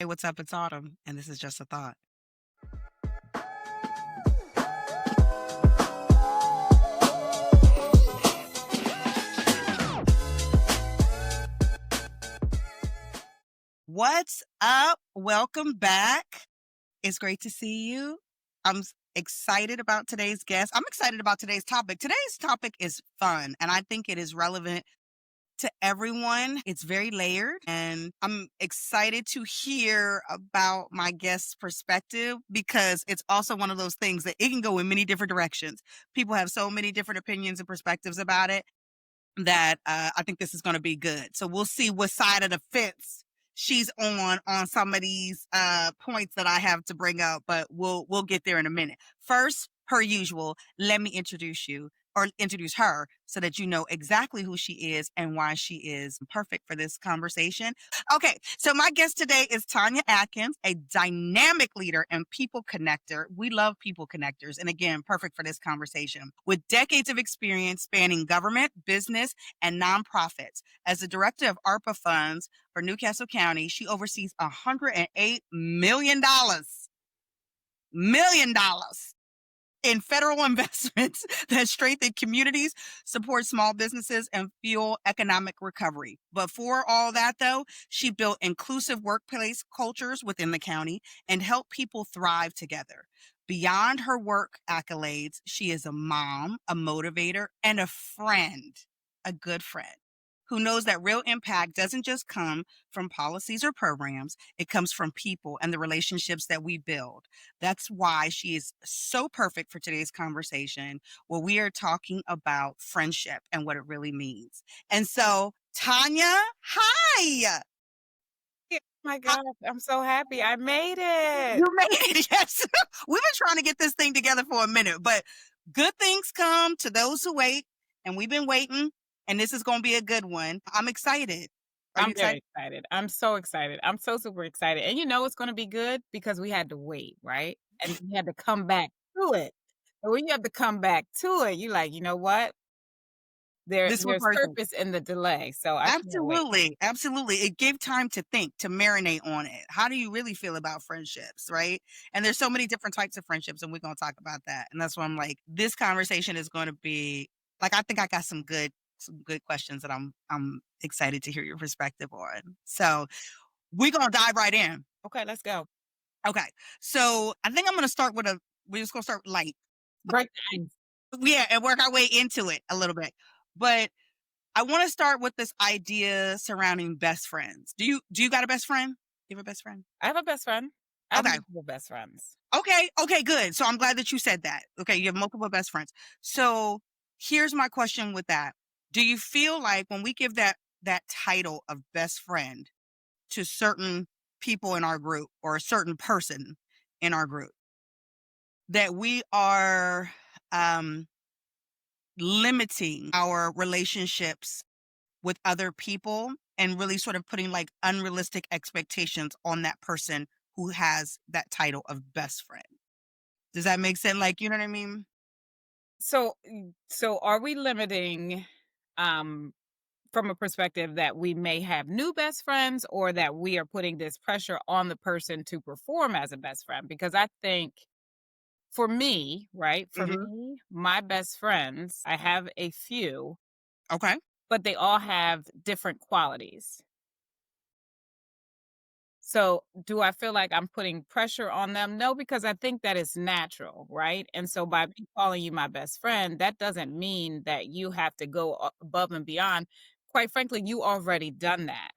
Hey, what's up? It's Autumn, and this is just a thought. What's up? Welcome back. It's great to see you. Excited about today's guest. I'm excited about today's topic. Today's topic is fun, and I think it is relevant to everyone. It's very layered, and I'm excited to hear about my guest's perspective because it's also one of those things that it can go in many different directions. People have so many different opinions and perspectives about it that I think this is going to be good. So we'll see what side of the fence she's on some of these points that I have to bring up, but we'll get there in a minute. First, per usual, let me introduce her so that you know exactly who she is and why she is perfect for this conversation. Okay, so my guest today is Tonya Atkins, a dynamic leader and people connector. We love people connectors, and again, perfect for this conversation. With decades of experience spanning government, business, and nonprofits. As the director of ARPA funds for Newcastle County, she oversees $108 million in federal investments that strengthen communities, support small businesses, and fuel economic recovery. Before all that, though, she built inclusive workplace cultures within the county and helped people thrive together. Beyond her work accolades, she is a mom, a motivator, and a friend, a good friend, who knows that real impact doesn't just come from policies or programs, it comes from people and the relationships that we build. That's why she is so perfect for today's conversation, where we are talking about friendship and what it really means. And so, Tonya, hi. My God, I'm so happy I made it. You made it. Yes. We've been trying to get this thing together for a minute, but good things come to those who wait, and we've been waiting, and this is going to be a good one. I'm excited. Are you I'm very excited? excited. I'm so excited. I'm so super excited. And you know it's going to be good because we had to wait, right? And we had to come back to it. And when you have to come back to it, you're like, you know what? This was There's working. purpose in the delay. So I can't wait. Absolutely. Absolutely. It gave time to think, to marinate on it. How do you really feel about friendships, right? And there's so many different types of friendships, and we're going to talk about that. And that's why I'm like, this conversation is going to be like, I think I got some good questions that I'm excited to hear your perspective on. So we're going to dive right in. Okay, let's go. Okay. So I think I'm going to start we're just going to start light. Break the ice. Yeah, and work our way into it a little bit. But I want to start with this idea surrounding best friends. Do you got a best friend? You have a best friend? I have a best friend. I have Okay. multiple best friends. Okay, good. So I'm glad that you said that. Okay, you have multiple best friends. So here's my question with that. Do you feel like when we give that title of best friend to certain people in our group or a certain person in our group, that we are limiting our relationships with other people and really sort of putting like unrealistic expectations on that person who has that title of best friend? Does that make sense? Like, you know what I mean? So are we limiting um from a perspective that we may have new best friends or that we are putting this pressure on the person to perform as a best friend? Because I think for me, right, my best friends, I have a few, Okay. but they all have different qualities. So do I feel like I'm putting pressure on them? No, because I think that is natural, right? And so by me calling you my best friend, that doesn't mean that you have to go above and beyond. Quite frankly, you already done that.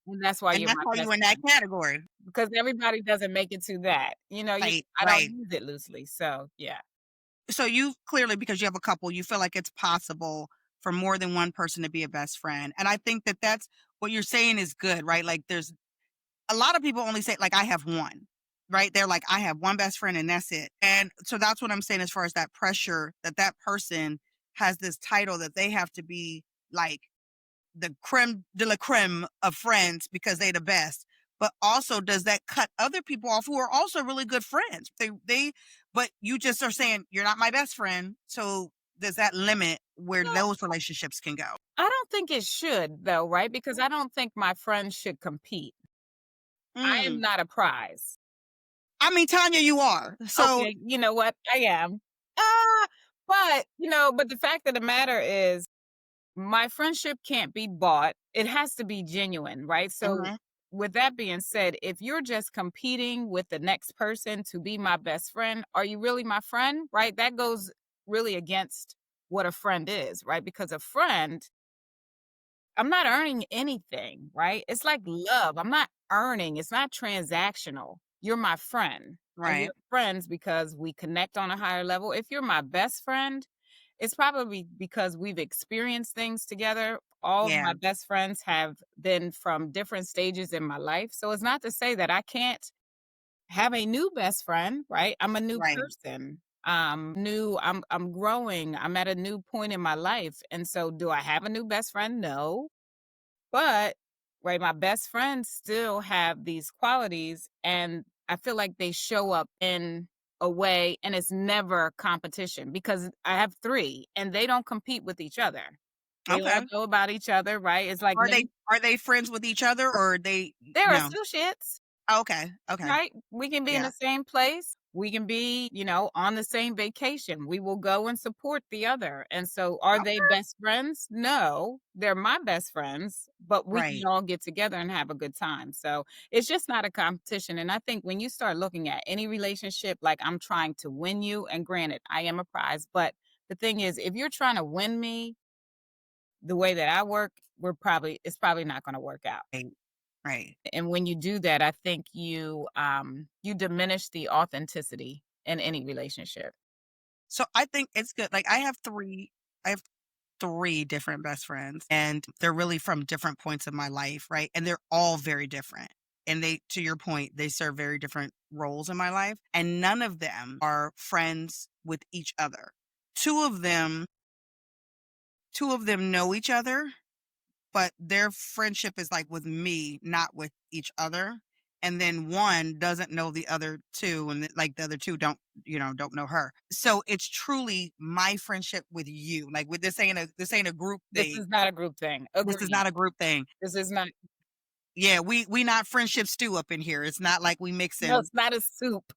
And that's why And you're that's my why you best in that friend, category. because everybody doesn't make it to that. Right, I don't right. use it loosely. So, yeah. So you clearly, because you have a couple, you feel like it's possible for more than one person to be a best friend. And I think that that's what you're saying is good, right? Like there's a lot of people only say like, I have one, right? They're like, I have one best friend and that's it. And so that's what I'm saying as far as that pressure that person has this title that they have to be like the creme de la creme of friends because they the best. But also, does that cut other people off who are also really good friends? But you just are saying you're not my best friend. So does that limit where No, those relationships can go? I don't think it should, though, right? Because I don't think my friends should compete. I am Mm. not a prize. I mean, Tonya, you are. So, Okay, you know what? I am. Ah, but the fact of the matter is my friendship can't be bought. It has to be genuine, right? So, mhm, with that being said, if you're just competing with the next person to be my best friend, are you really my friend? Right? That goes really against what a friend is, right? Because a friend, I'm not earning anything, right? It's like love. I'm not earning, it's not transactional. You're my friend, and we're right. friends because we connect on a higher level. If you're my best friend, it's probably because we've experienced things together. All of Yeah, my best friends have been from different stages in my life. So it's not to say that I can't have a new best friend, right? I'm a new right. person. I'm growing. I'm at a new point in my life. And so do I have a new best friend? No. But, right, my best friends still have these qualities, and I feel like they show up in a way, and it's never competition because I have 3 and they don't compete with each other. They Okay. all know about each other, right? It's like Are they when are they friends with each other or are they they're no? associates. Okay. Okay. Right? We can be in Yeah. the same place. We can be, on the same vacation. We will go and support the other. And so are they Okay. best friends? No, they're my best friends, but we can Right. all get together and have a good time. So it's just not a competition. And I think when you start looking at any relationship, like I'm trying to win you, and granted, I am a prize, but the thing is, if you're trying to win me the way that I work, it's probably not going to work out. Right. Right. And when you do that, I think you diminish the authenticity in any relationship. So I think it's good. Like I have 3 different best friends and they're really from different points of my life, right? And they're all very different. And they to your point, they serve very different roles in my life and none of them are friends with each other. 2 of them 2 of them know each other, but their friendship is like with me, not with each other. And then one doesn't know the other 2 and like the other 2 don't know her. So it's truly my friendship with you. Like with this ain't a group This thing. is not a group thing. This is Agreed. not a group thing. This is not Yeah, we not friendship stew up in here. It's not like we no, mixing. it's not a soup.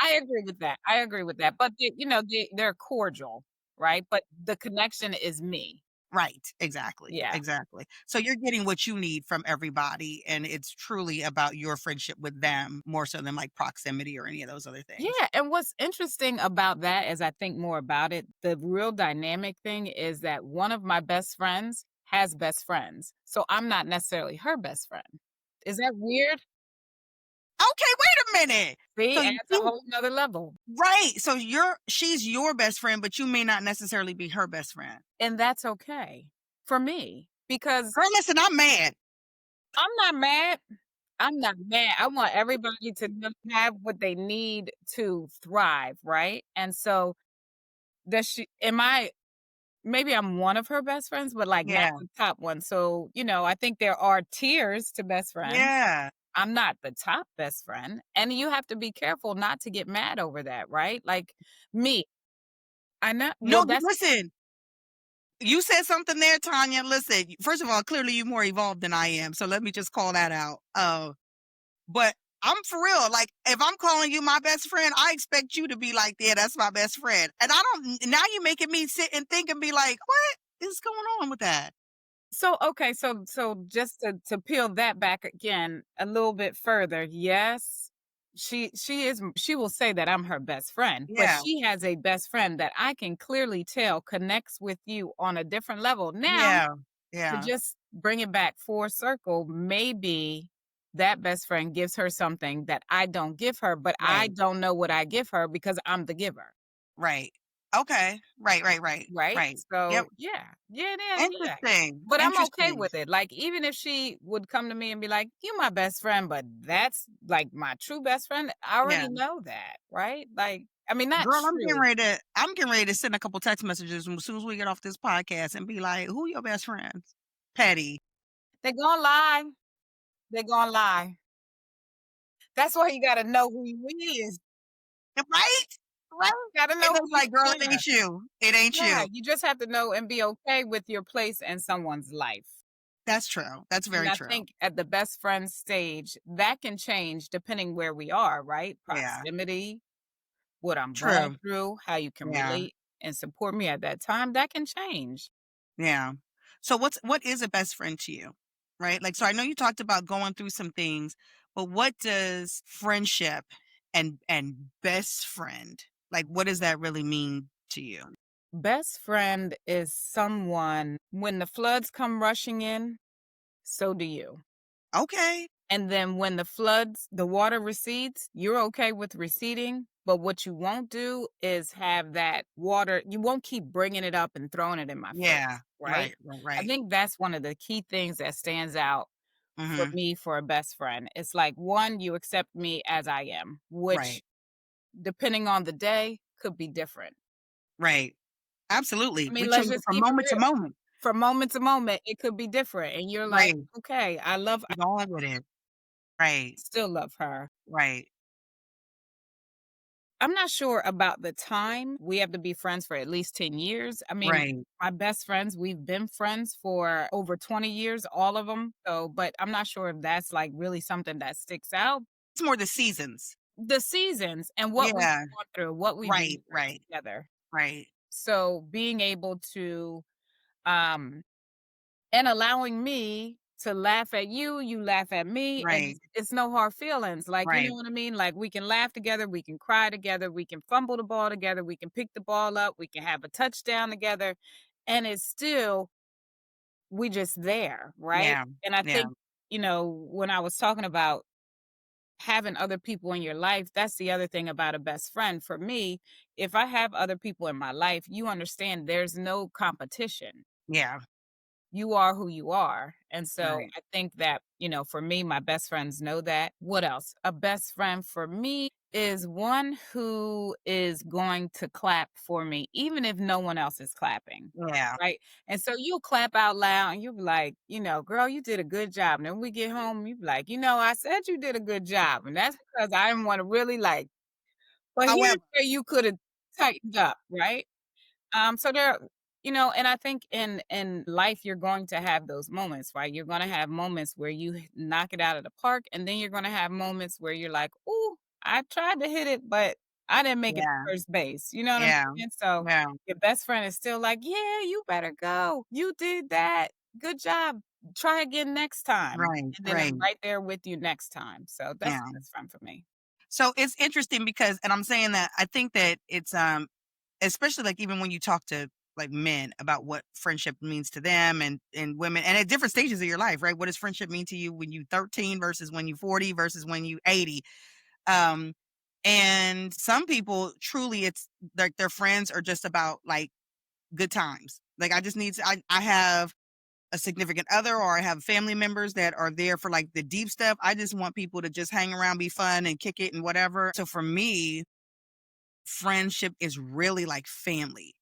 I agree with that. I agree with that. But they're cordial, right? But the connection is me. Right, exactly, Yeah. exactly. So you're getting what you need from everybody, and it's truly about your friendship with them more so than like proximity or any of those other things. Yeah, and what's interesting about that as I think more about it, the real dynamic thing is that one of my best friends has best friends. So I'm not necessarily her best friend. Is that weird? Okay, wait a minute. See, So adds a you whole nother level. right. So she's your best friend, but you may not necessarily be her best friend. And that's okay for me because Girl, listen, I'm mad. I'm not mad. I'm not mad. I want everybody to have what they need to thrive, right? And so does she am I maybe I'm one of her best friends, but like not Yeah. the top one. So, I think there are tiers to best friends. Yeah. I'm not the top best friend. And you have to be careful not to get mad over that, right? Like me, I know No, well that's listen. You said something there, Tanya. Listen, first of all, clearly you're more evolved than I am. So let me just call that out. But I'm for real. Like, if I'm calling you my best friend, I expect you to be like, yeah, that's my best friend. And I don't, now you're making me sit and think and be like, what is going on with that? so okay, so just to peel that back again a little bit further. Yes, she will say that I'm her best friend, but Yeah. she has a best friend that I can clearly tell connects with you on a different level. Now, Yeah. to Yeah. just bring it back full circle, maybe that best friend gives her something that I don't give her, but I Right. don't know what I give her because I'm the giver, Right. Okay. Right. Right. Right. right? Right. Yep. So, yeah. Yeah, yeah. Interesting. But I'm okay Interesting. with it. Like, even if she would come to me and be like, "You my best friend, but that's like my true best friend," I Yeah. already know that, right? Like, I mean, not Girl, true. I'm getting ready to send a couple text messages as soon as we get off this podcast and be like, who your best friends? Patty. They're gonna lie. They're gonna lie. That's why you gotta know who you is. Right? Right? Gotta And know they're who you like, girl, it are. ain't you. It ain't Yeah, you. you just have to know and be okay with your place in someone's life. That's true. That's And very I true. think at the best friend stage, that can change depending where we are, right? Yeah. Proximity, what I'm going True. through, how you can Yeah. relate and support me at that time, that can change. Yeah. So what is a best friend to you? Right? Like, so I know you talked about going through some things, but what does friendship and best friend, like what does that really mean to you? Best friend is someone when the floods come rushing in, so do you. Okay. And then when the water recedes, you're okay with receding. But what you won't do is have that water, you won't keep bringing it up and throwing it in my Yeah. face, right? Right. Right. I Right. think that's one of the key things that stands out for Mhm. me for a best friend. It's like, one, you accept me as I am, which Right. depending on the day could be different. Right. Absolutely. I mean, We let's change just from keep it moment to real. moment. From moment to moment, it could be different. And you're like, Right. okay, I Going with it. Right. still love her. Right. I'm not sure about the time. We have to be friends for at least 10 years. I mean, Right. my best friends, we've been friends for over 20 years, all of them. So, but I'm not sure if that's like really something that sticks out. It's more the seasons. The seasons and what we've Yeah. gone through, what we've been Right. through Right. together. Right. So, being able to, um, and allowing me to laugh at you, you laugh at me, and Right. it's no hard feelings, like, you know Right. what I mean? Like, we can laugh together, we can cry together, we can fumble the ball together, we can pick the ball up, we can have a touchdown together, and it's still we just there, right? Yeah. And I Yeah. think, when I was talking about having other people in your life, that's the other thing about a best friend. For me, if I have other people in my life, you understand there's no competition. Yeah. You are who you are. And so Right. I think that, for me, my best friends know that. What else? A best friend for me is one who is going to clap for me, even if no one else is clapping. Yeah. Right. And so you'll clap out loud and you'll be like, girl, you did a good job. And then we get home, you be like, I said you did a good job. And that's because I didn't want to really but here's However, where you could have tightened up. Right. So there, and I think in life you're going to have those moments, right? You're going to have moments where you knock it out of the park, and then you're going to have moments where you're like, "Ooh, I tried to hit it, but I didn't make it to yeah. first base." You know what I'm Yeah. saying? So Yeah. your best friend is still like, "Yeah, you better go. You did that. Good job. Try again next time." Right. And then Right. I'm right there with you next time. So that's Yeah. the best friend for me. So it's interesting because, and I'm saying that I think that it's especially like even when you talk to like men about what friendship means to them and women and at different stages of your life, right? What does friendship mean to you when you 13 versus when you 40 versus when you 80? Um and some people truly it's like their friends are just about like good times. Like I just need to I have a significant other or I have family members that are there for like the deep stuff. I just want people to just hang around, be fun and kick it and whatever. So for me, friendship is really like family.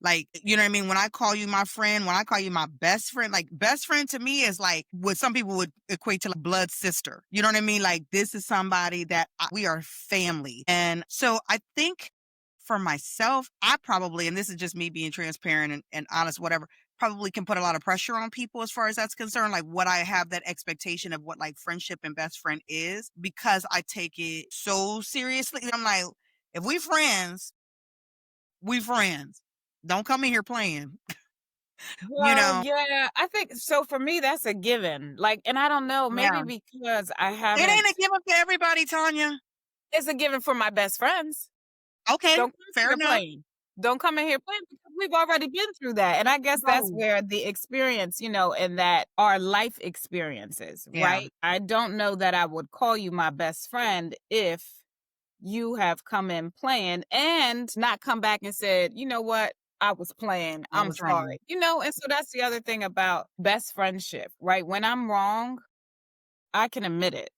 Like, you know what I mean? When I call you my friend, when I call you my best friend, like best friend to me is like what some people would equate to like blood sister. You know what I mean? Like this is somebody that we are family. And so I think for myself, I probably, and this is just me being transparent and honest, whatever, probably can put a lot of pressure on people as far as that's concerned. Like what I have that expectation of what like friendship and best friend is because I take it so seriously. I'm like, if we friends. Don't come in here playing, you Well, know? yeah, I think so for me, that's a given. Like, and I don't know, maybe Yeah. because I It haven't ain't a given for everybody, Tonya. it's a given for my best friends. Okay, Don't come in fair here enough. playing. Don't come in here playing because we've already been through that. And I guess that's Right. where the experience, and that are life experiences, Yeah, right? I don't know that I would call you my best friend if you have come in playing and not come back and said, you know what? I was playing. I I'm was wrong. sorry. And so that's the other thing about best friendship, right? When I'm wrong, I can admit it.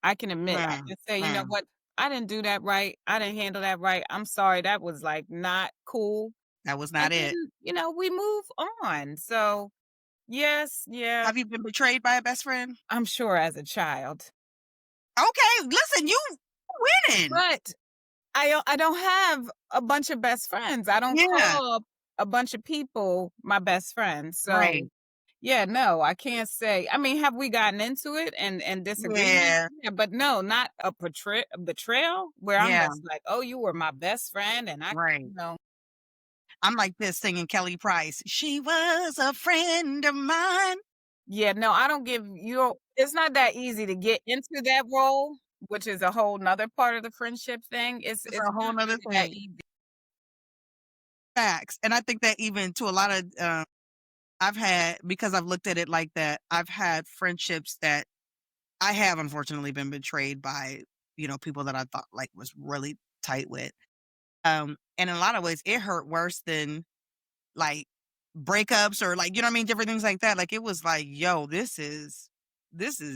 I can admit. I Yeah, can say, you know yeah. what? I didn't do that right. I didn't handle that right. I'm sorry. That was like not cool. That was And not it. then, we move on. So, yes, yeah, Have you been betrayed by a best friend? I'm sure as a child. Okay, listen, you winning. But I don't have a bunch of best friends. I don't Yeah, call a bunch of people my best friends. So, right. Yeah, no, I can't say. I mean, have we gotten into it and disagreement? Yeah, Yeah, but no, not a betrayal where I'm yeah, just like, "Oh, you were my best friend," and I, right. I'm like this singing Kelly Price. She was a friend of mine. yeah, no, I don't give you. It's not that easy to get into that role, which is a whole nother part of the friendship thing. It's It's a whole not nother really that thing. easy. Facts. And I think that even to a lot of, I've had, because I've looked at it like that, I've had friendships that I have unfortunately been betrayed by, people that I thought like was really tight with. And in a lot of ways, it hurt worse than like breakups or like, different things like that. Like it was like, yo, this is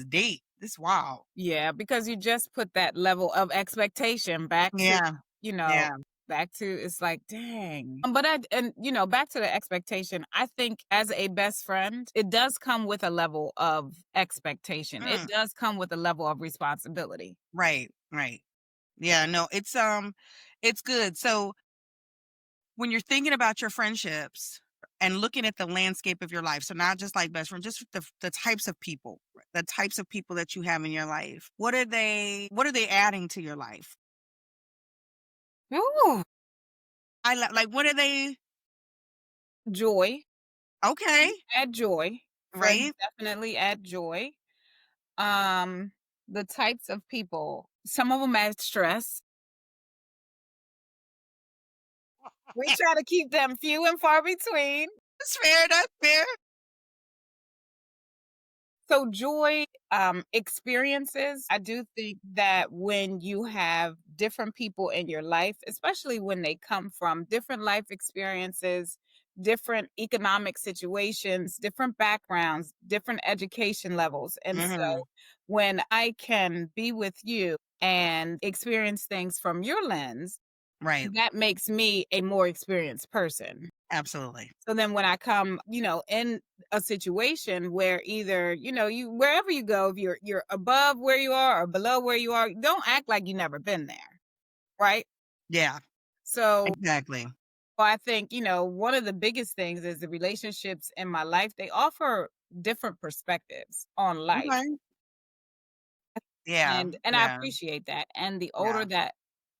deep. This wild. Yeah, because you just put that level of expectation back to, Yeah. you know, Yeah. back to it's like, dang. But back to the expectation, I think as a best friend, it does come with a level of expectation. It Mm, does come with a level of responsibility. right. Right. Yeah. No, it's good. So when you're thinking about your friendships and looking at the landscape of your life, so not just like best friends, just the types of people, the types of people that you have in your life. What are they adding to your life? Ooh, Like what are they? joy. Okay, Add joy. Friends right? definitely add joy. Um, the types of people, some of them add stress. We try to keep them few and far between. That's fair. That's fair. So joy, experiences, I do think that when you have different people in your life, especially when they come from different life experiences, different economic situations, different backgrounds, different education levels. And Hmm. so when I can be with you and experience things from your lens, Right. that makes me a more experienced person. Absolutely. So then when I come, in a situation where either, you wherever you go, if you're above where you are or below where you are, don't act like you never been there. Right. Yeah. So Exactly. I think, one of the biggest things is the relationships in my life, they offer different perspectives on life. Okay. Yeah. And I Yeah. appreciate that, and Yeah.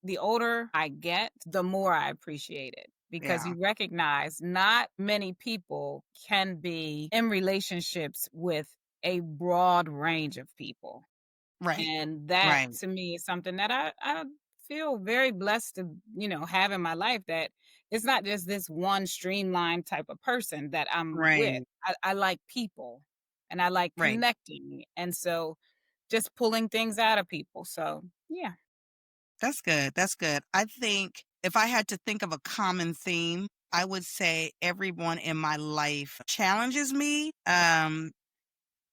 the older I get, the more I appreciate it, because Yeah. you recognize not many people can be in relationships with a broad range of people, Right. and that Right. to me is something that I feel very blessed to, have in my life, that it's not just this one streamlined type of person that I'm with. Right. I like people, and I like Right. connecting, and so just pulling things out of people, so, yeah. That's good. That's good. I think if I had to think of a common theme, I would say everyone in my life challenges me,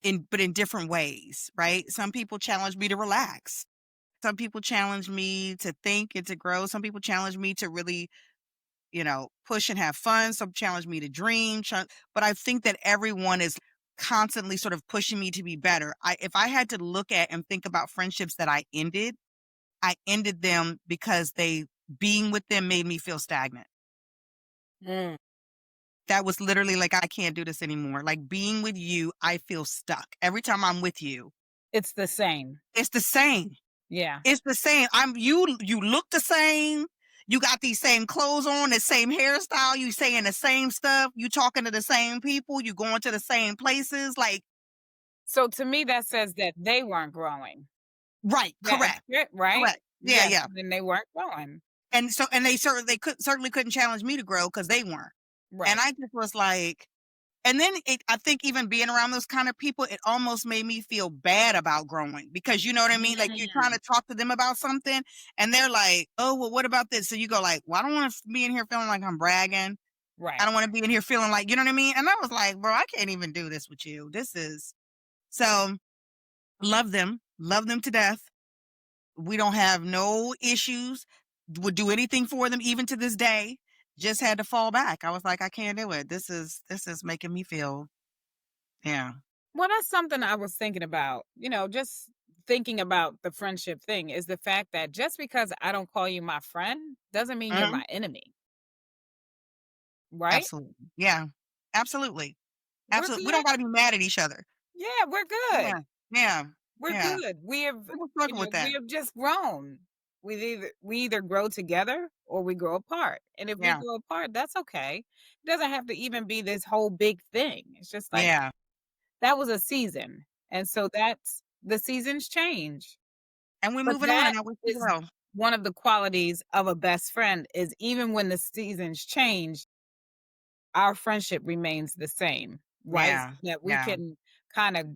in different ways, right? Some people challenge me to relax. Some people challenge me to think and to grow. Some people challenge me to really, push and have fun. Some challenge me to dream. But I think that everyone is constantly sort of pushing me to be better. If I had to look at and think about friendships that I ended them because being with them made me feel stagnant. Mm. That was literally like, I can't do this anymore. Like being with you, I feel stuck. Every time I'm with you, It's the same. it's the same. Yeah. It's the same. You look the same. You got these same clothes on, the same hairstyle, you saying the same stuff, you talking to the same people, you going to the same places. Like, So, to me, that says that they weren't growing. right, That correct. right? Correct. Yeah, Yes, yeah. then they weren't growing. And they certainly couldn't challenge me to grow because they weren't. And Right. I just was like, and then I think even being around those kind of people, it almost made me feel bad about growing because you know what I mean? Like you're trying Mm. to talk to them about something and they're like, oh, well, what about this? So you go like, well, I don't want to be in here feeling like I'm bragging. I Right. don't want to be in here feeling like, you know what I mean? And I was like, bro, I can't even do this with you. So love them to death. We don't have no issues. Would do anything for them, even to this day. Just had to fall back. I was like, I can't do it. This is making me feel, yeah. Well, that's something I was thinking about, just thinking about the friendship thing, is the fact that just because I don't call you my friend doesn't mean you're Mhm. my enemy, right? Absolutely. Yeah. Absolutely. We're Absolutely. We don't good. gotta be mad at each other. Yeah, we're good. Yeah. Yeah. We're Yeah. good. We have, People struggle with we that. have just grown. We either grow together or we grow apart. And if we Yeah. grow apart, that's okay. It doesn't have to even be this whole big thing. It's just like Yeah. that was a season. And so that's the seasons change. And we're But moving on, that and I wish you is well. one of the qualities of a best friend is even when the seasons change, our friendship remains the same, right? So Yeah. that we Yeah. can kind of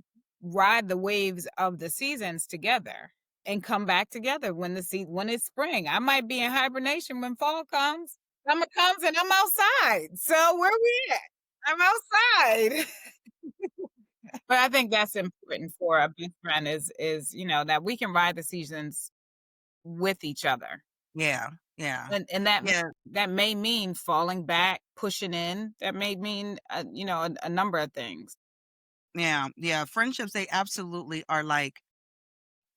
ride the waves of the seasons together and come back together when when it's spring. I might be in hibernation when fall comes. Summer comes and I'm outside. So where we at? I'm outside. But I think that's important for a best friend is that we can ride the seasons with each other. Yeah. Yeah. And that Yeah. that may mean falling back, pushing in. That may mean, a number of things. Yeah. Yeah. Friendships, they absolutely are like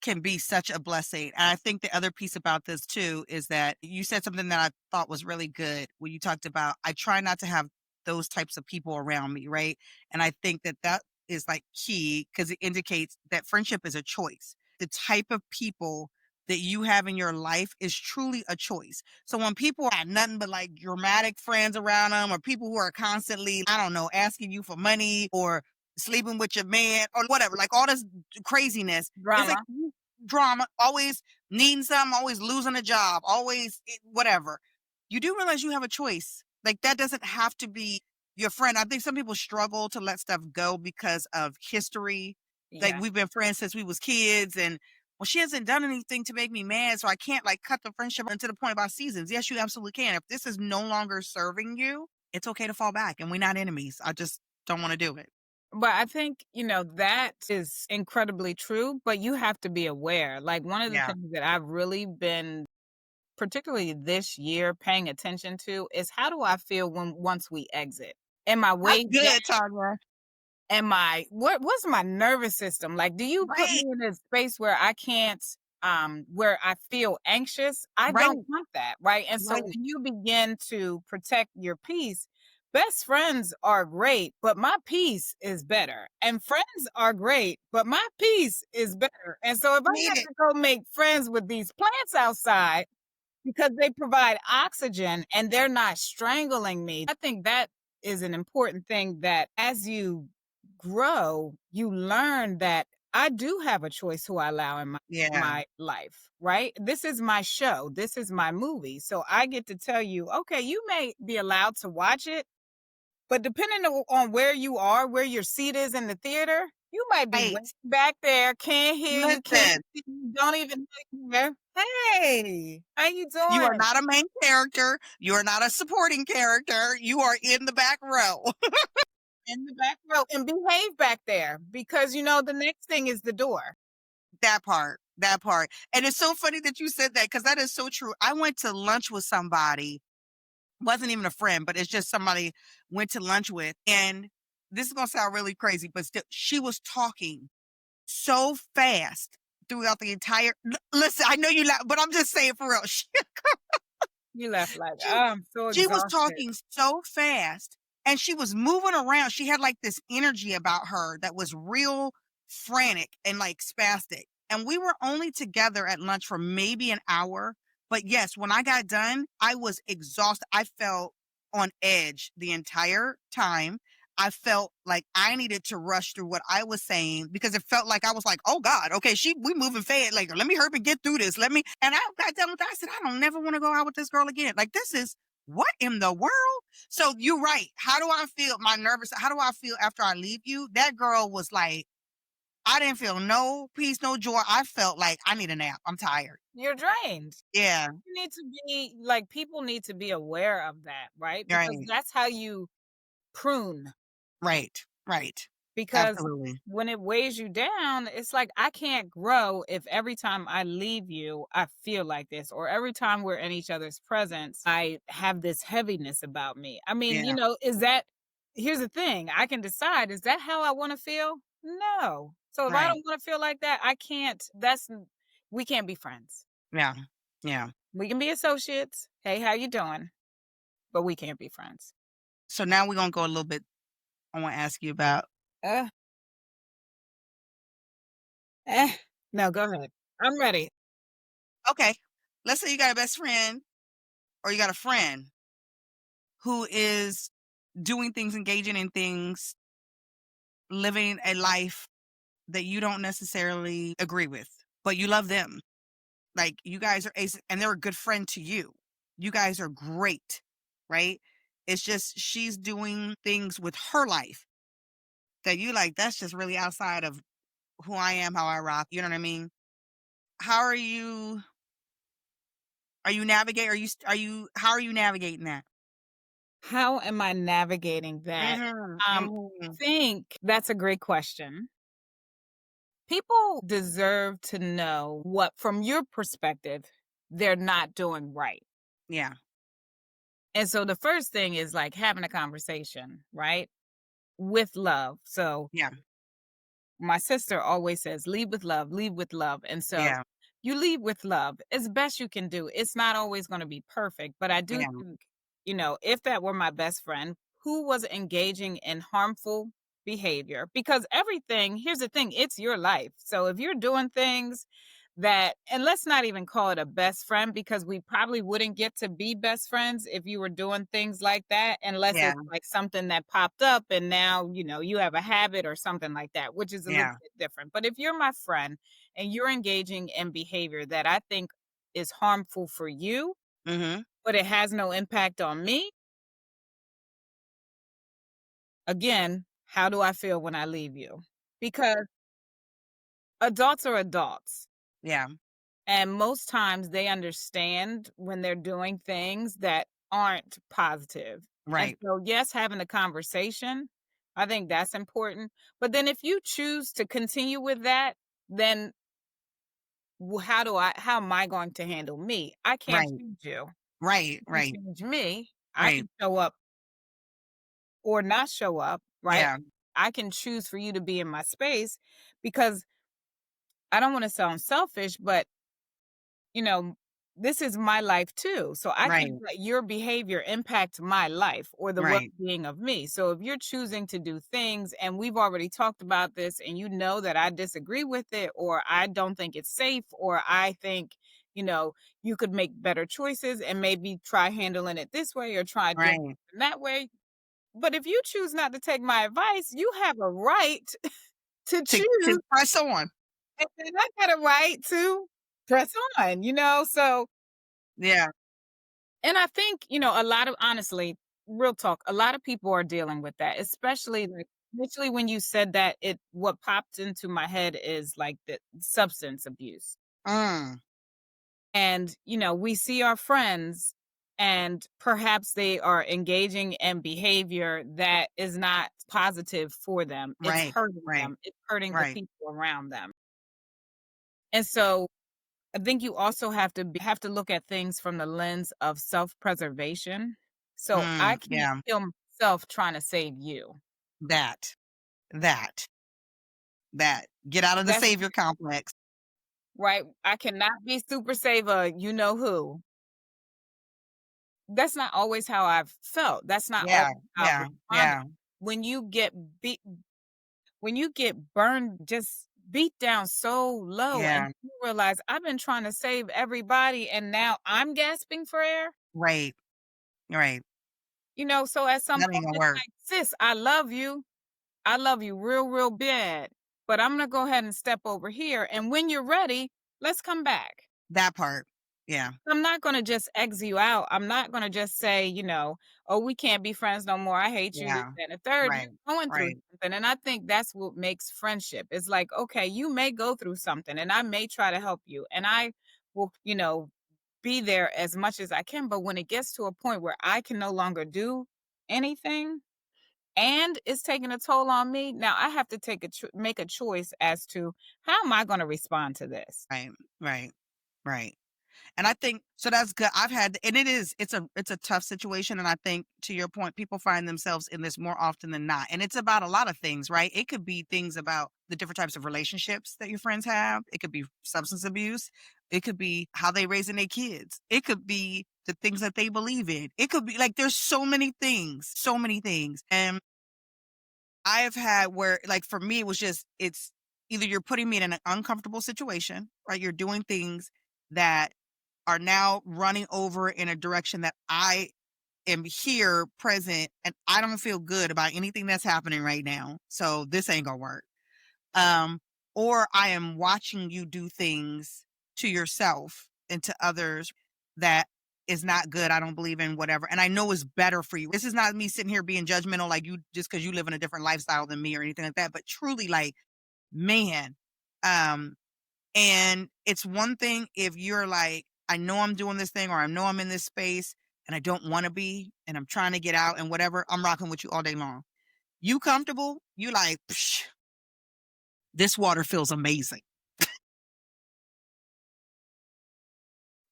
can be such a blessing. And I think the other piece about this too is that you said something that I thought was really good when you talked about I try not to have those types of people around me, right? And I think that that is like key because it indicates that friendship is a choice. The type of people that you have in your life is truly a choice. So when people have nothing but like dramatic friends around them or people who are constantly, I don't know, asking you for money or sleeping with your man or whatever, like all this craziness, it's like Drama. drama, always needing something, always losing a job, always whatever. You do realize you have a choice. Like that doesn't have to be your friend. I think some people struggle to let stuff go because of history. Like Yeah. we've been friends since we was kids and well, she hasn't done anything to make me mad, so I can't like cut the friendship unto the point about seasons. Yes, you absolutely can. If this is no longer serving you, it's okay to fall back and we're not enemies. I just don't want to do it. But I think, that is incredibly true, but you have to be aware. Like one of the Yeah. things that I've really been, particularly this year, paying attention to is how do I feel when once we exit? Am I That's way down? good, Tonya. Am I what's my nervous system? Like, do you put me Right. in a space where I can't, where I feel anxious? I Right. don't want that, right? And so Right. when you begin to protect your peace, best friends are great, but my peace is better. And friends are great, but my peace is better. And so if I Need have it. to go make friends with these plants outside because they provide oxygen and they're not strangling me. I think that is an important thing that as you grow, you learn that I do have a choice who I allow in Yeah. my life, right? This is my show. This is my movie. So I get to tell you, okay, you may be allowed to watch it, but depending on where you are, where your seat is in the theater, you might be way Right. back there, can't hear you, can't Listen, see you, don't even know you. Hey, how you you are doing? not a main character. You are not a supporting character. You are in the back row. In the back row and behave back there because the next thing is the door. That part. That part. And it's so funny that you said that because that is so true. I went to lunch with somebody, wasn't even a friend, but it's just somebody went to lunch with. And this is gonna sound really crazy, but still she was talking so fast throughout the entire listen, I know you laugh, but I'm just saying for real. You left like, She oh, I'm so she was exhausted. talking so fast and she was moving around. She had like this energy about her that was real frantic and like spastic. And we were only together at lunch for maybe an hour. But yes, when I got done, I was exhausted. I felt on edge the entire time. I felt like I needed to rush through what I was saying because it felt like I was like, oh God, okay, we moving fast. Like, let me hurry and get through this. And I got done with that. I said, I don't never want to go out with this girl again. Like, this is what in the world? So you're right. How do I feel? How do I feel after I leave you? That girl was like, I didn't feel no peace, no joy. I felt like I need a nap. I'm tired. You're drained. Yeah. You need to be like, people need to be aware of that, right? Because Right. that's how you prune. Right. Right. Because Absolutely. when it weighs you down, it's like I can't grow if every time I leave you, I feel like this, or every time we're in each other's presence, I have this heaviness about me. I mean, Yeah. is that, here's the thing, I can decide, is that how I want to feel? No. So if I Right. don't want to feel like that, we can't be friends. Yeah. Yeah. We can be associates. Hey, how you doing? But we can't be friends. So now we're gonna go a little bit I wanna ask you about. Uh, eh, no, go ahead. I'm ready. Okay, let's say you got a best friend or you got a friend who is doing things, engaging in things, living a life that you don't necessarily agree with, but you love them. Like, you guys are ace and they're a good friend to you. You guys are great, right? It's just she's doing things with her life that you like, that's just really outside of who I am, how I rock, you know what I mean? How are you navigate are you how are you navigating that? How am I navigating that? Mhm, Um, mhm. think that's a great question. People deserve to know what, from your perspective, they're not doing right. Yeah, And so the first thing is like having a conversation, right? With love. So yeah, my sister always says, lead with love, lead with love. And so yeah, you lead with love as best you can do. It's not always going to be perfect, but I do yeah, think, if that were my best friend who was engaging in harmful behavior, because everything, here's the thing, it's your life. So if you're doing things that, and let's not even call it a best friend, because we probably wouldn't get to be best friends if you were doing things like that, unless yeah, it's like something that popped up and now, you have a habit or something like that, which is a little yeah, bit different. But if you're my friend and you're engaging in behavior that I think is harmful for you, mhm, but it has no impact on me, again, how do I feel when I leave you? Because adults are adults. yeah, And most times they understand when they're doing things that aren't positive. And right, so, yes, having a conversation, I think that's important. But then if you choose to continue with that, then how am I going to handle me? I can't right, change you. right, You can right, change me. I right, can show up or not show up, right? yeah, I can choose for you to be in my space because I don't want to sound selfish, but you know, this is my life too. So I right, can't let your behavior impact my life or the well right, being of me. So if you're choosing to do things, and we've already talked about this, and you know that I disagree with it, or I don't think it's safe, or I think, you know, you could make better choices and maybe try handling it this way or try doing right, it that way. But if you choose not to take my advice, you have a right to to choose, press on. and then I got a right to press on. So Yeah, and I think, a lot of honestly, real talk, a lot of people are dealing with that, especially like initially when you said that, what popped into my head is like the substance abuse. mm, And, we see our friends and perhaps they are engaging in behavior that is not positive for them. It's right, hurting right, them. It's hurting the right, people around them. And so I think you also have to look at things from the lens of self-preservation. So I can't yeah, kill myself trying to save you. that, that, that. Get out of the That's savior complex. right. I cannot be super saver, you know who. That's not always how I've felt. That's not Yeah, always how I've yeah, responded. yeah, When you get beat when you get burned, just beat down so low and yeah, you realize I've been trying to save everybody and now I'm gasping for air. right, right. So at some That point ain't gonna it's work. like, "Sis, I love you. I love you real, real bad, but I'm gonna go ahead and step over here, and when you're ready, let's come back." That part. Yeah, I'm not gonna just exit you out. I'm not gonna just say, "Oh, we can't be friends no more. I hate you, this, yeah, that, and the third." You're right, going through right, something, and I think that's what makes friendship. It's like, okay, you may go through something, and I may try to help you, and I will, be there as much as I can, but when it gets to a point where I can no longer do anything, and it's taking a toll on me, now I have to make a choice as to how am I gonna respond to this? right, right, right. And I think so that's good. I've had and it's a tough situation, and I think to your point, people find themselves in this more often than not, and it's about a lot of things, right? It could be things about the different types of relationships that your friends have. It could be substance abuse. It could be how they raising their kids. It could be the things that they believe in. It could be like there's so many things, and I have had where, like, for me, it was just, it's either you're putting me in an uncomfortable situation, right? You're doing things that are now running over in a direction that I am here present and I don't feel good about anything that's happening right now. So this ain't gonna work. Um, or I am watching you do things to yourself and to others that is not good. I don't believe in whatever. And I know it's better for you. This is not me sitting here being judgmental, like you just because you live in a different lifestyle than me or anything like that. But truly, like, man, um, and it's one thing if you're like, I know I'm doing this thing or I know I'm in this space and I don't want to be and I'm trying to get out and whatever, I'm rocking with you all day long. You comfortable? You like, psh, this water feels amazing.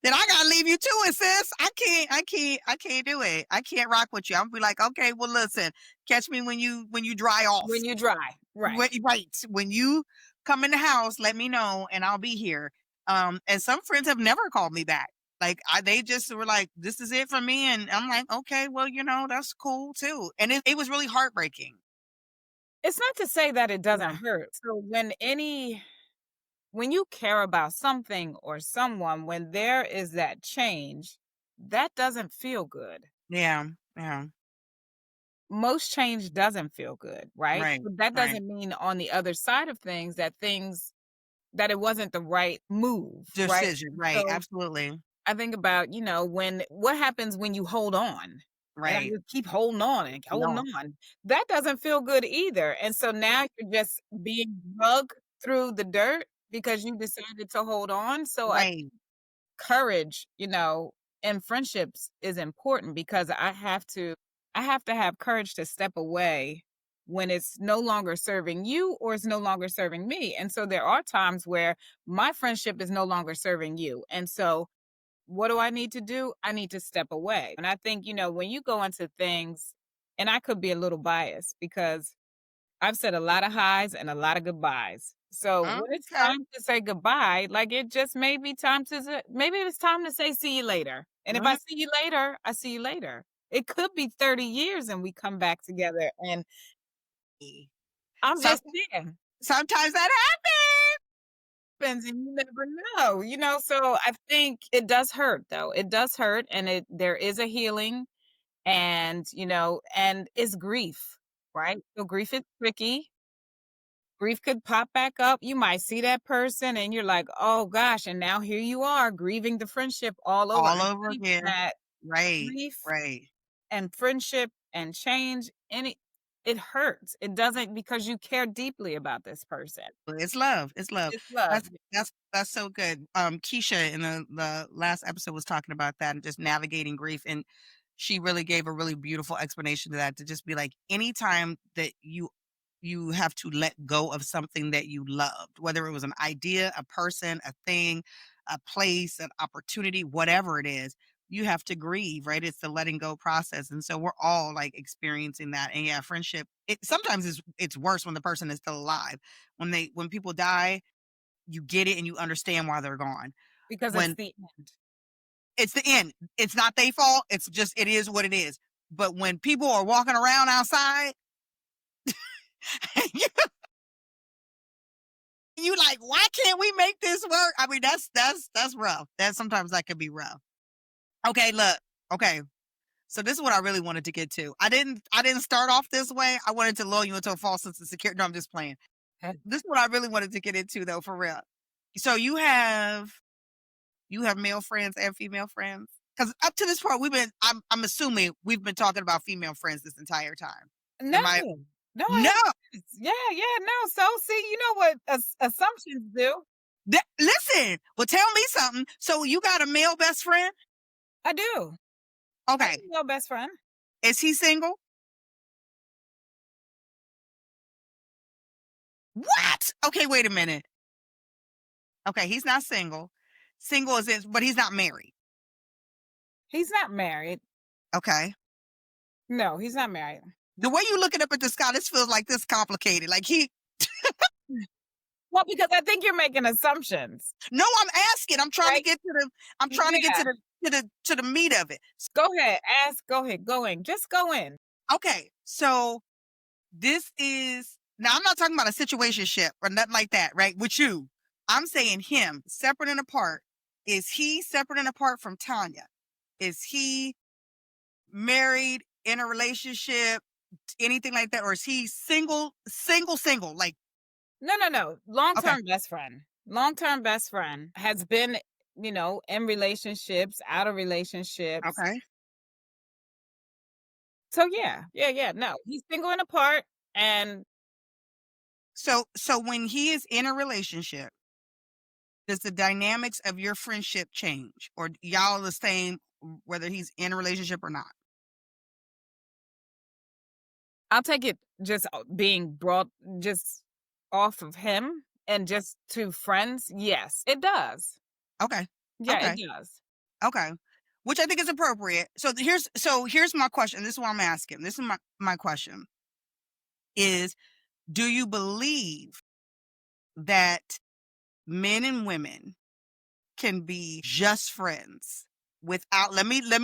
Then I gotta leave you to it, sis. I can't do it. I can't rock with you. I'm be like, okay, well, listen, catch me when you dry off. When you dry, right. Right. When you come in the house, let me know and I'll be here. And some friends have never called me back. Like they just were like, this is it for me. And I'm like, okay, well, that's cool too. And it was really heartbreaking. It's not to say that it doesn't Yeah. hurt. So when you care about something or someone, when there is that change, that doesn't feel good. Yeah. Yeah. Most change doesn't feel good, right? Right. But that Right. doesn't mean on the other side of things that it wasn't the right move, right? Decision. Right. So Absolutely. I think about, when what happens when you hold on? And I Right. just keep holding on and holding No. on. That doesn't feel good either. And so now you're just being drug through the dirt because you decided to hold on. So I Right. courage, in friendships is important because I have to have courage to step away when it's no longer serving you or it's no longer serving me. And so there are times where my friendship is no longer serving you. And so what do I need to do? I need to step away. And I think, when you go into things, and I could be a little biased because I've said a lot of highs and a lot of goodbyes. So when it's Okay. time to say goodbye, like it just may be time to maybe it's time to say see you later. And if I Mm. see you later, I see you later. It could be 30 years and we come back together. And I'm Some, just saying, sometimes that happens and you never know, So I think it does hurt though. It does hurt and there is a healing and it's grief, right? So grief is tricky. Grief could pop back up. You might see that person and you're like, "Oh gosh," and now here you are grieving the friendship all over. all I over think again. that Right. grief Right. and friendship and change, it hurts. It doesn't because you care deeply about this person. It's love. It's love. It's love. That's so good. Keisha in the last episode was talking about that and just navigating grief. And she really gave a really beautiful explanation to that, to just be like, anytime that you have to let go of something that you loved, whether it was an idea, a person, a thing, a place, an opportunity, whatever it is, you have to grieve, right? It's the letting go process. And so we're all like experiencing that. And yeah, friendship, it sometimes it's worse when the person is still alive. When people die, you get it and you understand why they're gone. Because it's When the end. it's the end, it's not their fault. It's just, it is what it is. But when people are walking around outside, you, you like, why can't we make this work? I mean, that's rough. That sometimes that can be rough. Okay, look. Okay. So this is what I really wanted to get to. I didn't start off this way. I wanted to lull you into a false sense of security. No, I'm just playing. This is what I really wanted to get into though, for real. So you have male friends and female friends? Because up to this point, I'm assuming we've been talking about female friends this entire time. No. Am I? No, I No. have yeah, yeah, no. So see, you know what assumptions do? Listen. Well, tell me something. So you got a male best friend? I do. I have Okay. a male best friend. Is he single? What? Okay, wait a minute. Okay, he's not single. Single is in, but he's not married. He's not married. Okay. No, he's not married. The way you looking up at the sky, this feels like this complicated. Like he. Well, because I think you're making assumptions, No, I'm asking. I'm trying to right? get to the. I'm trying to get Yeah. to the meat of it. Go ahead. Ask. Go ahead. Go in. Just go in. Okay, so This is now I'm not talking about a situationship or nothing like that, right? With you. I'm saying him, separate and apart. Is he separate and apart from Tonya? Is he married, in a relationship, anything like that? Or is he single, single, single? Like, No, no, no. okay, Long-term best friend. Long-term best friend has been, in relationships, out of relationships. okay. So yeah, yeah, yeah. No, he's single and apart, and So when he is in a relationship, does the dynamics of your friendship change? Or y'all the same whether he's in a relationship or not? I'll take it just being brought just off of him and just to friends. Yes, it does. Okay. Yeah, it Okay. does. Okay. Which I think is appropriate. So here's my question. This is what I'm asking. This is my question is, do you believe that men and women can be just friends without let me give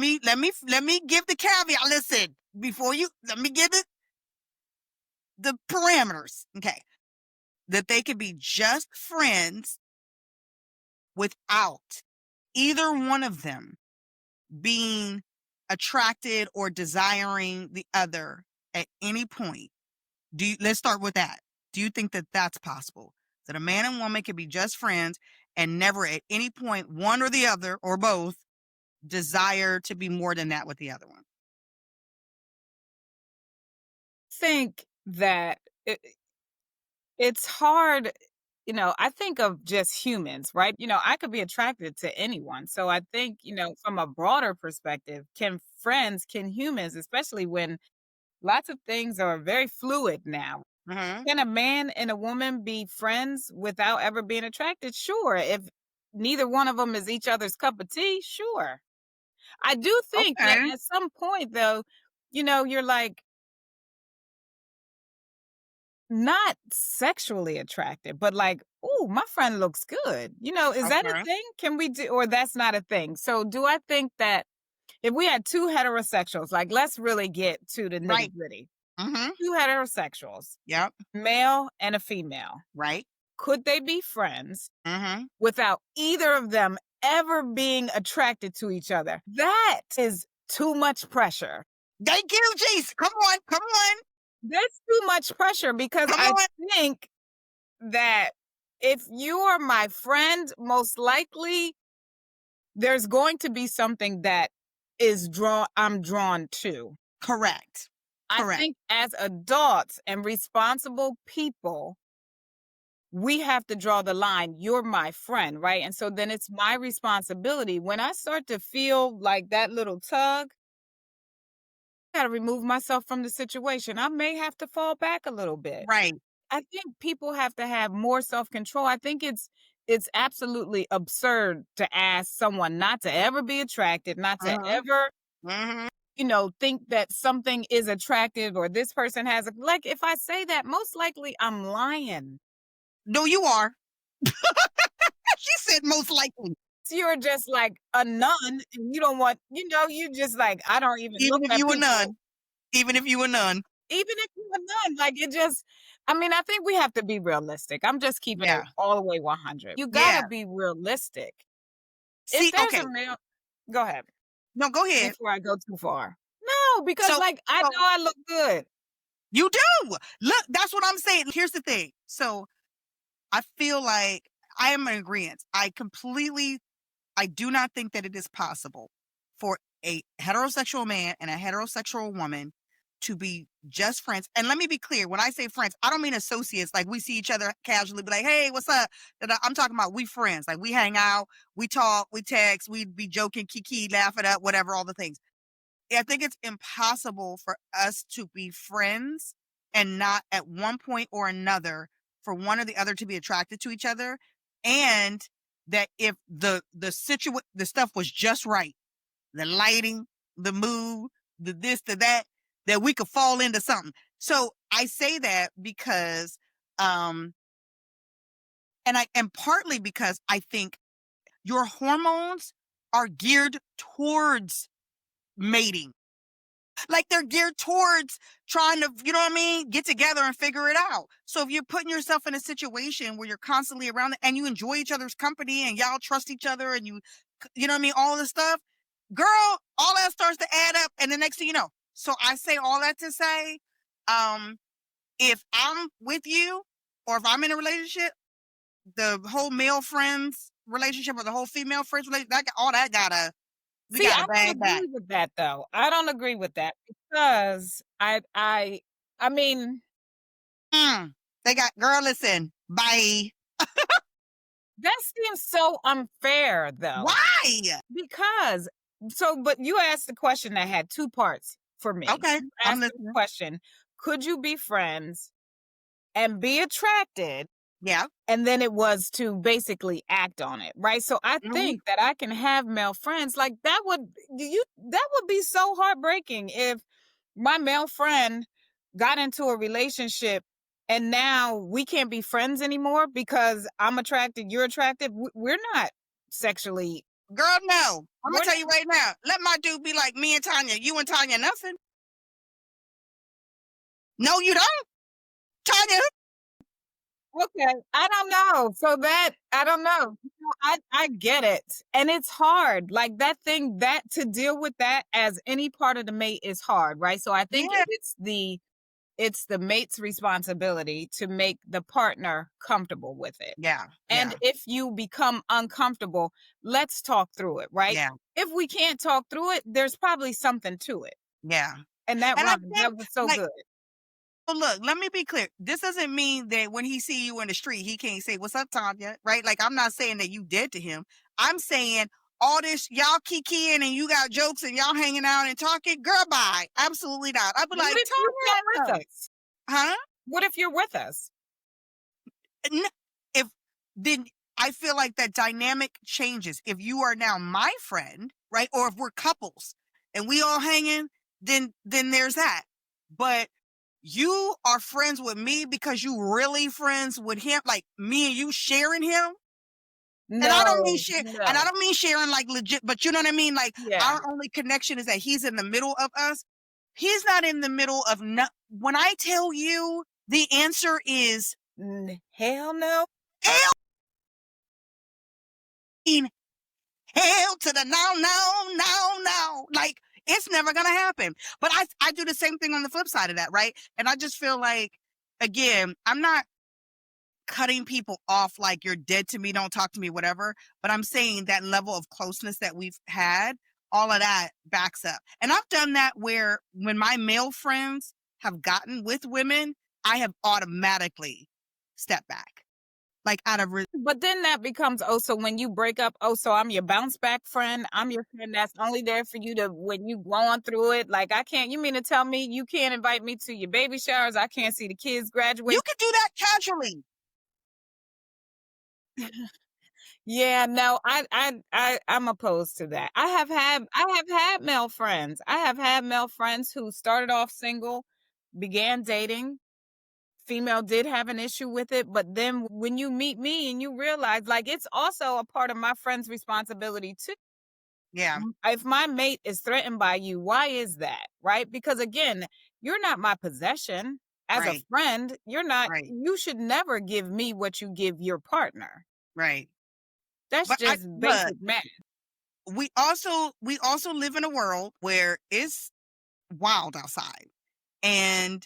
the caveat. Listen, before you let me give the parameters. Okay. That they could be just friends without either one of them being attracted or desiring the other at any point. Let's start with that. Do you think that that's possible? That a man and woman can be just friends and never at any point one or the other or both desire to be more than that with the other one? Think that it's hard. I think of just humans, right? I could be attracted to anyone. So I think, from a broader perspective, can humans, especially when lots of things are very fluid now, Hmm. can a man and a woman be friends without ever being attracted? Sure. If neither one of them is each other's cup of tea, sure. I do think that Okay. at some point, though, you're like, not sexually attracted, but like, "Ooh, my friend looks good." Is that a Okay. thing? Can we do, or that's not a thing? So do I think that if we had 2 heterosexuals, like, let's really get to the Right. nitty-gritty. Hmm. 2 heterosexuals, Yep. male and a female, Right. could they be friends Hmm. without either of them ever being attracted to each other? That is too much pressure. Thank you, jeez. Come on. Come on. That's too much pressure because Come I on. think that if you are my friend, most likely there's going to be something that I'm drawn to. Correct. I Correct. think as adults and responsible people, we have to draw the line. You're my friend, right? And so then it's my responsibility. When I start to feel like that little tug, I got to remove myself from the situation. I may have to fall back a little bit. Right. I think people have to have more self-control. I think it's absolutely absurd to ask someone not to ever be attracted, not to Hmm. ever, Hmm. think that something is attractive or this person has a, like, if I say that, most likely I'm lying. No, you are. She said most likely. So you're just like a nun and you don't want, you just like, I don't even Even look if at you were people. none. Even if you were none. Even if you're a nun, like, it just, I mean, I think we have to be realistic. I'm just keeping it Yeah. all the way 100. You gotta Yeah. be realistic. If See, there's okay. a male, go ahead, No, go ahead. before I go too far. No, because, So like, I so know I look good. you do. Look, that's what I'm saying. Here's the thing. So I feel like I am in agreement. I do not think that it is possible for a heterosexual man and a heterosexual woman to be just friends. And let me be clear, when I say friends, I don't mean associates. Like we see each other casually, be like, "Hey, what's up?" I'm talking about we friends. Like we hang out, we talk, we text, we'd be joking, kiki, laugh it up, whatever, all the things. I think it's impossible for us to be friends and not at one point or another for one or the other to be attracted to each other. And that if the stuff was just right, the lighting, the mood, the this, the that we could fall into something. So I say that because um and partly because I think your hormones are geared towards mating. Like they're geared towards trying to, you know what I mean, get together and figure it out. So if you're putting yourself in a situation where you're constantly around and you enjoy each other's company and y'all trust each other and you know what I mean, all this stuff, girl, all that starts to add up. And the next thing you know, so I say all that to say, um, if I'm with you or if I'm in a relationship, the whole male friends relationship or the whole female friends relationship, all that we See, gotta I don't bag back. agree with that though. I don't agree with that because I mean, They got girl, listen, bye. that seems so unfair though. Why? Because but you asked the question that had 2 parts for me. Okay, You I'm asked the listening. question, could you be friends and be attracted? Yeah. And then it was to basically act on it, right? So I Mhm. think that I can have male friends. Like that would be so heartbreaking if my male friend got into a relationship and now we can't be friends anymore because I'm attracted, you're attracted. We're not sexually. Girl, no. I'm gonna We're tell you right now. Let my dude be like me and Tonya. You and Tonya, nothing. No, you don't. Tonya, Okay, I don't know. So that I don't know. I get it. And it's hard. Like that thing that to deal with that as any part of the mate is hard, right? So I think yeah, it's the mate's responsibility to make the partner comfortable with it. yeah, And yeah, if you become uncomfortable, let's talk through it, right? yeah, If we can't talk through it, there's probably something to it. yeah. And that And I rhyme, think that was so like good. so look, let me be clear. This doesn't mean that when he see you in the street, he can't say, "What's up, Tanya?" Right? Like, I'm not saying that you dead to him. I'm saying all this y'all kikiing and you got jokes and y'all hanging out and talking. Girl, bye. Absolutely not. I'd be What like, if you come with Tanya, us? huh? What if you're with us? N- If then I feel like that dynamic changes. If you are now my friend, right? Or if we're couples and we all hanging, then there's that. But you are friends with me because you really friends with him, like me and you sharing him. And I don't mean No, share, and I no. don't mean sharing like legit, but you know what I mean? Like Yeah. our only connection is that he's in the middle of us. He's not in the middle of no, when I tell you the answer is Hell no. hell, hell to the no, no, no, no. Like it's never gonna happen. But I do the same thing on the flip side of that, right? And I just feel like again, I'm not cutting people off like you're dead to me, don't talk to me, whatever. But I'm saying that level of closeness that we've had, all of that backs up. And I've done that where when my male friends have gotten with women, I have automatically stepped back. Like out of But then that becomes, oh, so when you break up, oh, so I'm your bounce back friend. I'm your friend that's only there for you to when you going through it. Like I can't. You mean to tell me you can't invite me to your baby showers? I can't see the kids you graduate. could do that casually. Yeah, no, I'm opposed to that. I have had male friends. I have had male friends who started off single, began dating. Female did have an issue with it, but then when you meet me and you realize like it's also a part of my friend's responsibility too. Yeah, If my mate is threatened by you, why is that? Right? Because again, you're not my possession. As a right, friend, right, you should never give me what you give your partner. right. That's just But basic math. we also live in a world where it's wild outside. And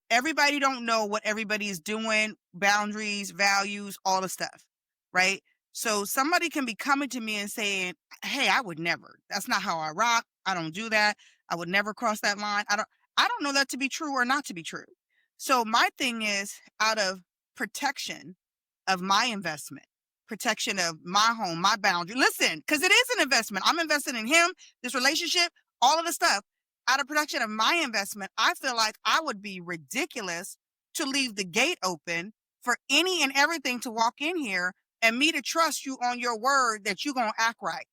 everybody don't know what everybody is doing, boundaries, values, all the stuff, right? So somebody can be coming to me and saying, "Hey, I would never. That's not how I rock. I don't do that. I would never cross that line." I don't know that to be true or not to be true. So my thing is out of protection of my investment, protection of my home, my boundary. Listen, because it is an investment. I'm investing in him, this relationship, all of the stuff. Out of protection of my investment, I feel like I would be ridiculous to leave the gate open for any and everything to walk in here and me to trust you on your word that you're going to act right.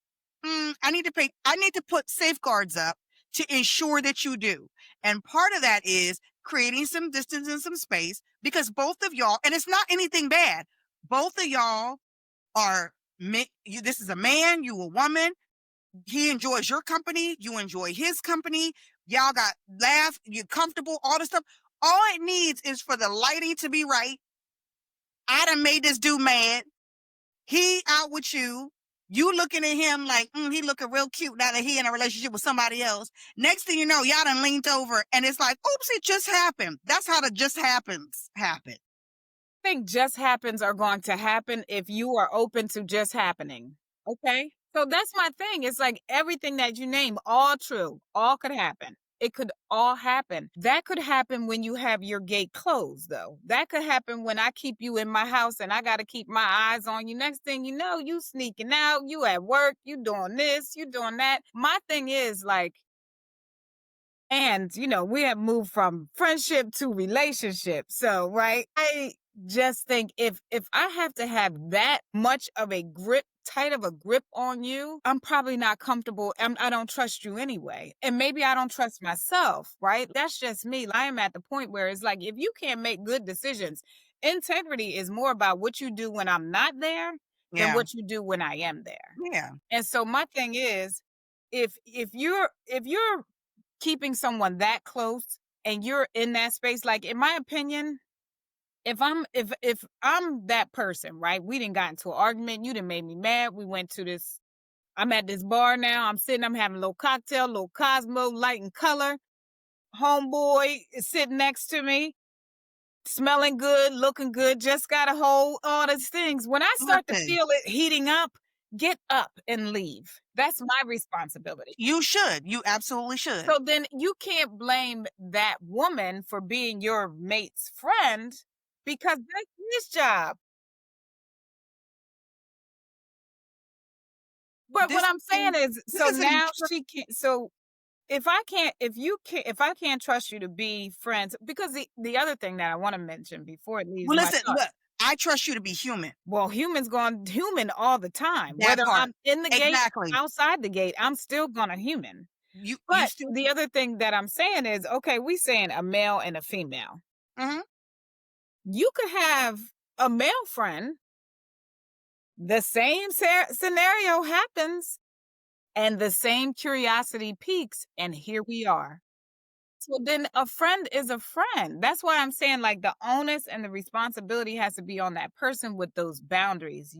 I need to put safeguards up to ensure that you do. And part of that is creating some distance and some space because both of y'all, and it's not anything bad, both of y'all are, this is a man, you a woman. He enjoys your company, you enjoy his company, y'all got laugh, you're comfortable, all this stuff. All it needs is for the lighting to be right. I done made this dude mad. He out with you. You looking at him like, he looking real cute now that he in a relationship with somebody else. Next thing you know, y'all done leaned over and it's like, oops, it just happened. That's how the just happens happen. Think just happens are going to happen if you are open to just happening. Okay. So that's my thing. It's like everything that you name, all true, all could happen. It could all happen. That could happen when you have your gate closed, though. That could happen when I keep you in my house and I got to keep my eyes on you. Next thing you know, you sneaking out, you at work, you doing this, you doing that. My thing is like, and, we have moved from friendship to relationship. So, right? I just think if I have to have that much of a grip, tight of a grip on you, I'm probably not comfortable. I don't trust you anyway. And maybe I don't trust myself, right? That's just me. I am at the point where it's like, if you can't make good decisions, integrity is more about what you do when I'm not there than Yeah. what you do when I am there. Yeah. And so my thing is, if you're keeping someone that close and you're in that space, like in my opinion, if I'm that person, right? We didn't got into an argument, you didn't made me mad. We went to this, I'm at this bar now, I'm sitting, I'm having a little cocktail, little Cosmo, light and color. Homeboy is sitting next to me, smelling good, looking good, just got a hold, all these things. When I start to Listen, feel it heating up, get up and leave. That's my responsibility. you should. You absolutely should. So then you can't blame that woman for being your mate's friend because that's his job. But what This I'm saying is, this so isn't now she can't. So if I can't trust you to be friends, because the other thing that I want to mention before it leaves well, my listen, thought. look, I trust you to be human. Well, humans going human all the time. That Whether part. I'm in the gate, Exactly. outside the gate, I'm still gonna human. You But still the other thing that I'm saying is, okay, we saying a male and a female. mhm, You could have a male friend, the same scenario happens, and the same curiosity peaks, and here we are. So then a friend is a friend. That's why I'm saying, like, the onus and the responsibility has to be on that person with those boundaries.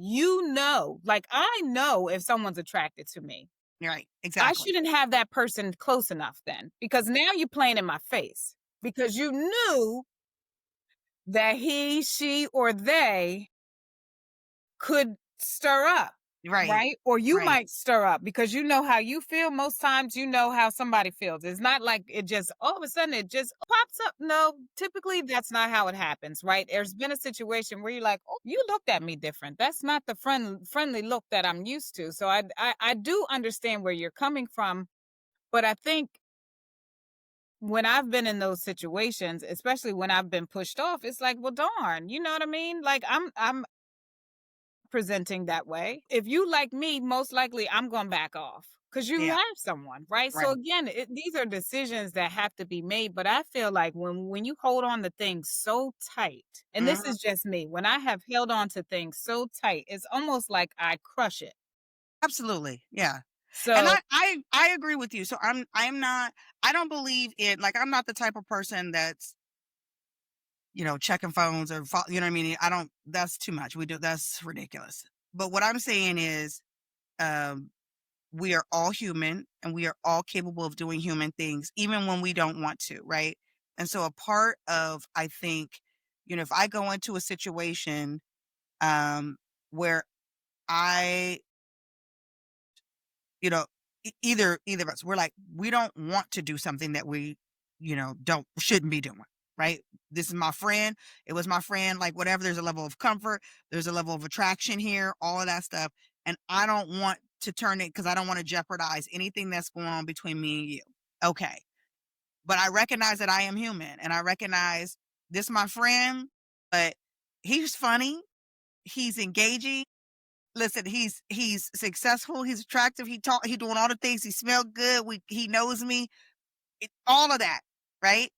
Like, I know if someone's attracted to me. right, I exactly. shouldn't have that person close enough then, because now you're playing in my face because you knew that he, she, or they could stir up, Right, right? Or you right. might stir up because you know how you feel. Most times you know how somebody feels. It's not like it just all of a sudden it just pops up. No, typically that's not how it happens, right? There's been a situation where you're like, oh, you looked at me different. That's not the friendly look that I'm used to. So I do understand where you're coming from, but I think when I've been in those situations, especially when I've been pushed off, it's like, well, darn, you know what I mean? Like I'm presenting that way. If you like me, most likely I'm going to back off because you Yeah, have someone, right? So right. again, these are decisions that have to be made. But I feel like when you hold on to things so tight, and this Mhm. is just me, when I have held on to things so tight, it's almost like I crush it. Absolutely. Yeah. And So I agree with you. So I'm not I don't believe in like I'm not the type of person that's, checking phones or you know what I mean? I don't that's too much. That's ridiculous. But what I'm saying is um we are all human and we are all capable of doing human things even when we don't want to, right? And so a part of I think, if I go into a situation where I you know, either of us, we're like, we don't want to do something that we, don't shouldn't be doing, right? This is my friend. It was my friend, like whatever. There's a level of comfort, there's a level of attraction here, all of that stuff. And I don't want to turn it because I don't want to jeopardize anything that's going on between me and you. Okay. But I recognize that I am human and I recognize this my friend, but he's funny, he's engaging. Listen, he's successful, he's attractive, he doing all the things, he smelled good, he knows me, all of that, right?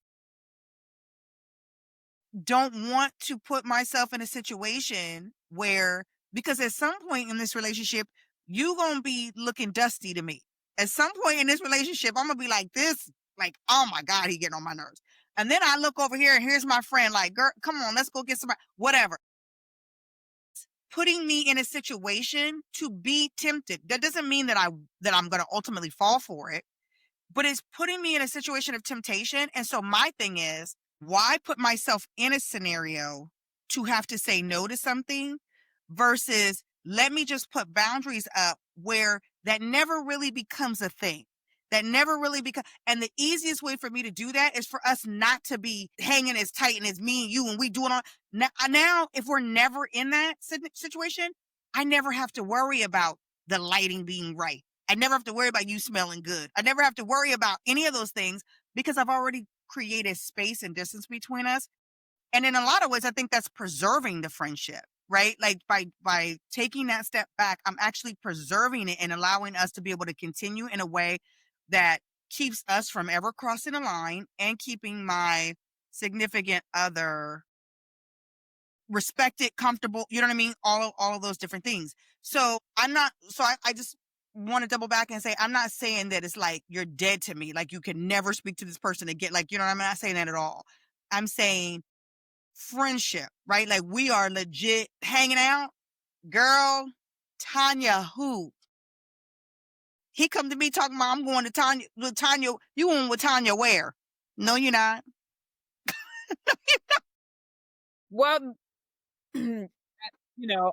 Don't want to put myself in a situation where because at some point in this relationship, you gonna be looking dusty to me. At some point in this relationship, I'm gonna be like this, like, oh my God, he getting on my nerves. And then I look over here and here's my friend, like, girl, come on, let's go get somebody, whatever. Putting me in a situation to be tempted. That doesn't mean that I'm gonna ultimately fall for it, but it's putting me in a situation of temptation. And so my thing is, why put myself in a scenario to have to say no to something versus let me just put boundaries up where that never really becomes a thing. That never really becomes, and the easiest way for me to do that is for us not to be hanging as tight and as me and you and we do it on now. If we're never in that situation, I never have to worry about the lighting being right. I never have to worry about you smelling good. I never have to worry about any of those things because I've already created space and distance between us. And in a lot of ways, I think that's preserving the friendship, right? Like by taking that step back, I'm actually preserving it and allowing us to be able to continue in a way that keeps us from ever crossing a line and keeping my significant other respected, comfortable, you know what I mean? All of those different things. So I'm not so I just want to double back and say I'm not saying that it's like you're dead to me, like you can never speak to this person again. Like, you know what I mean? I'm not saying that at all. I'm saying friendship, right? Like we are legit hanging out. Girl, Tonya who? He come to me talking about I'm going to Tonya with Tonya. You going with Tonya where? No, you're not. Well,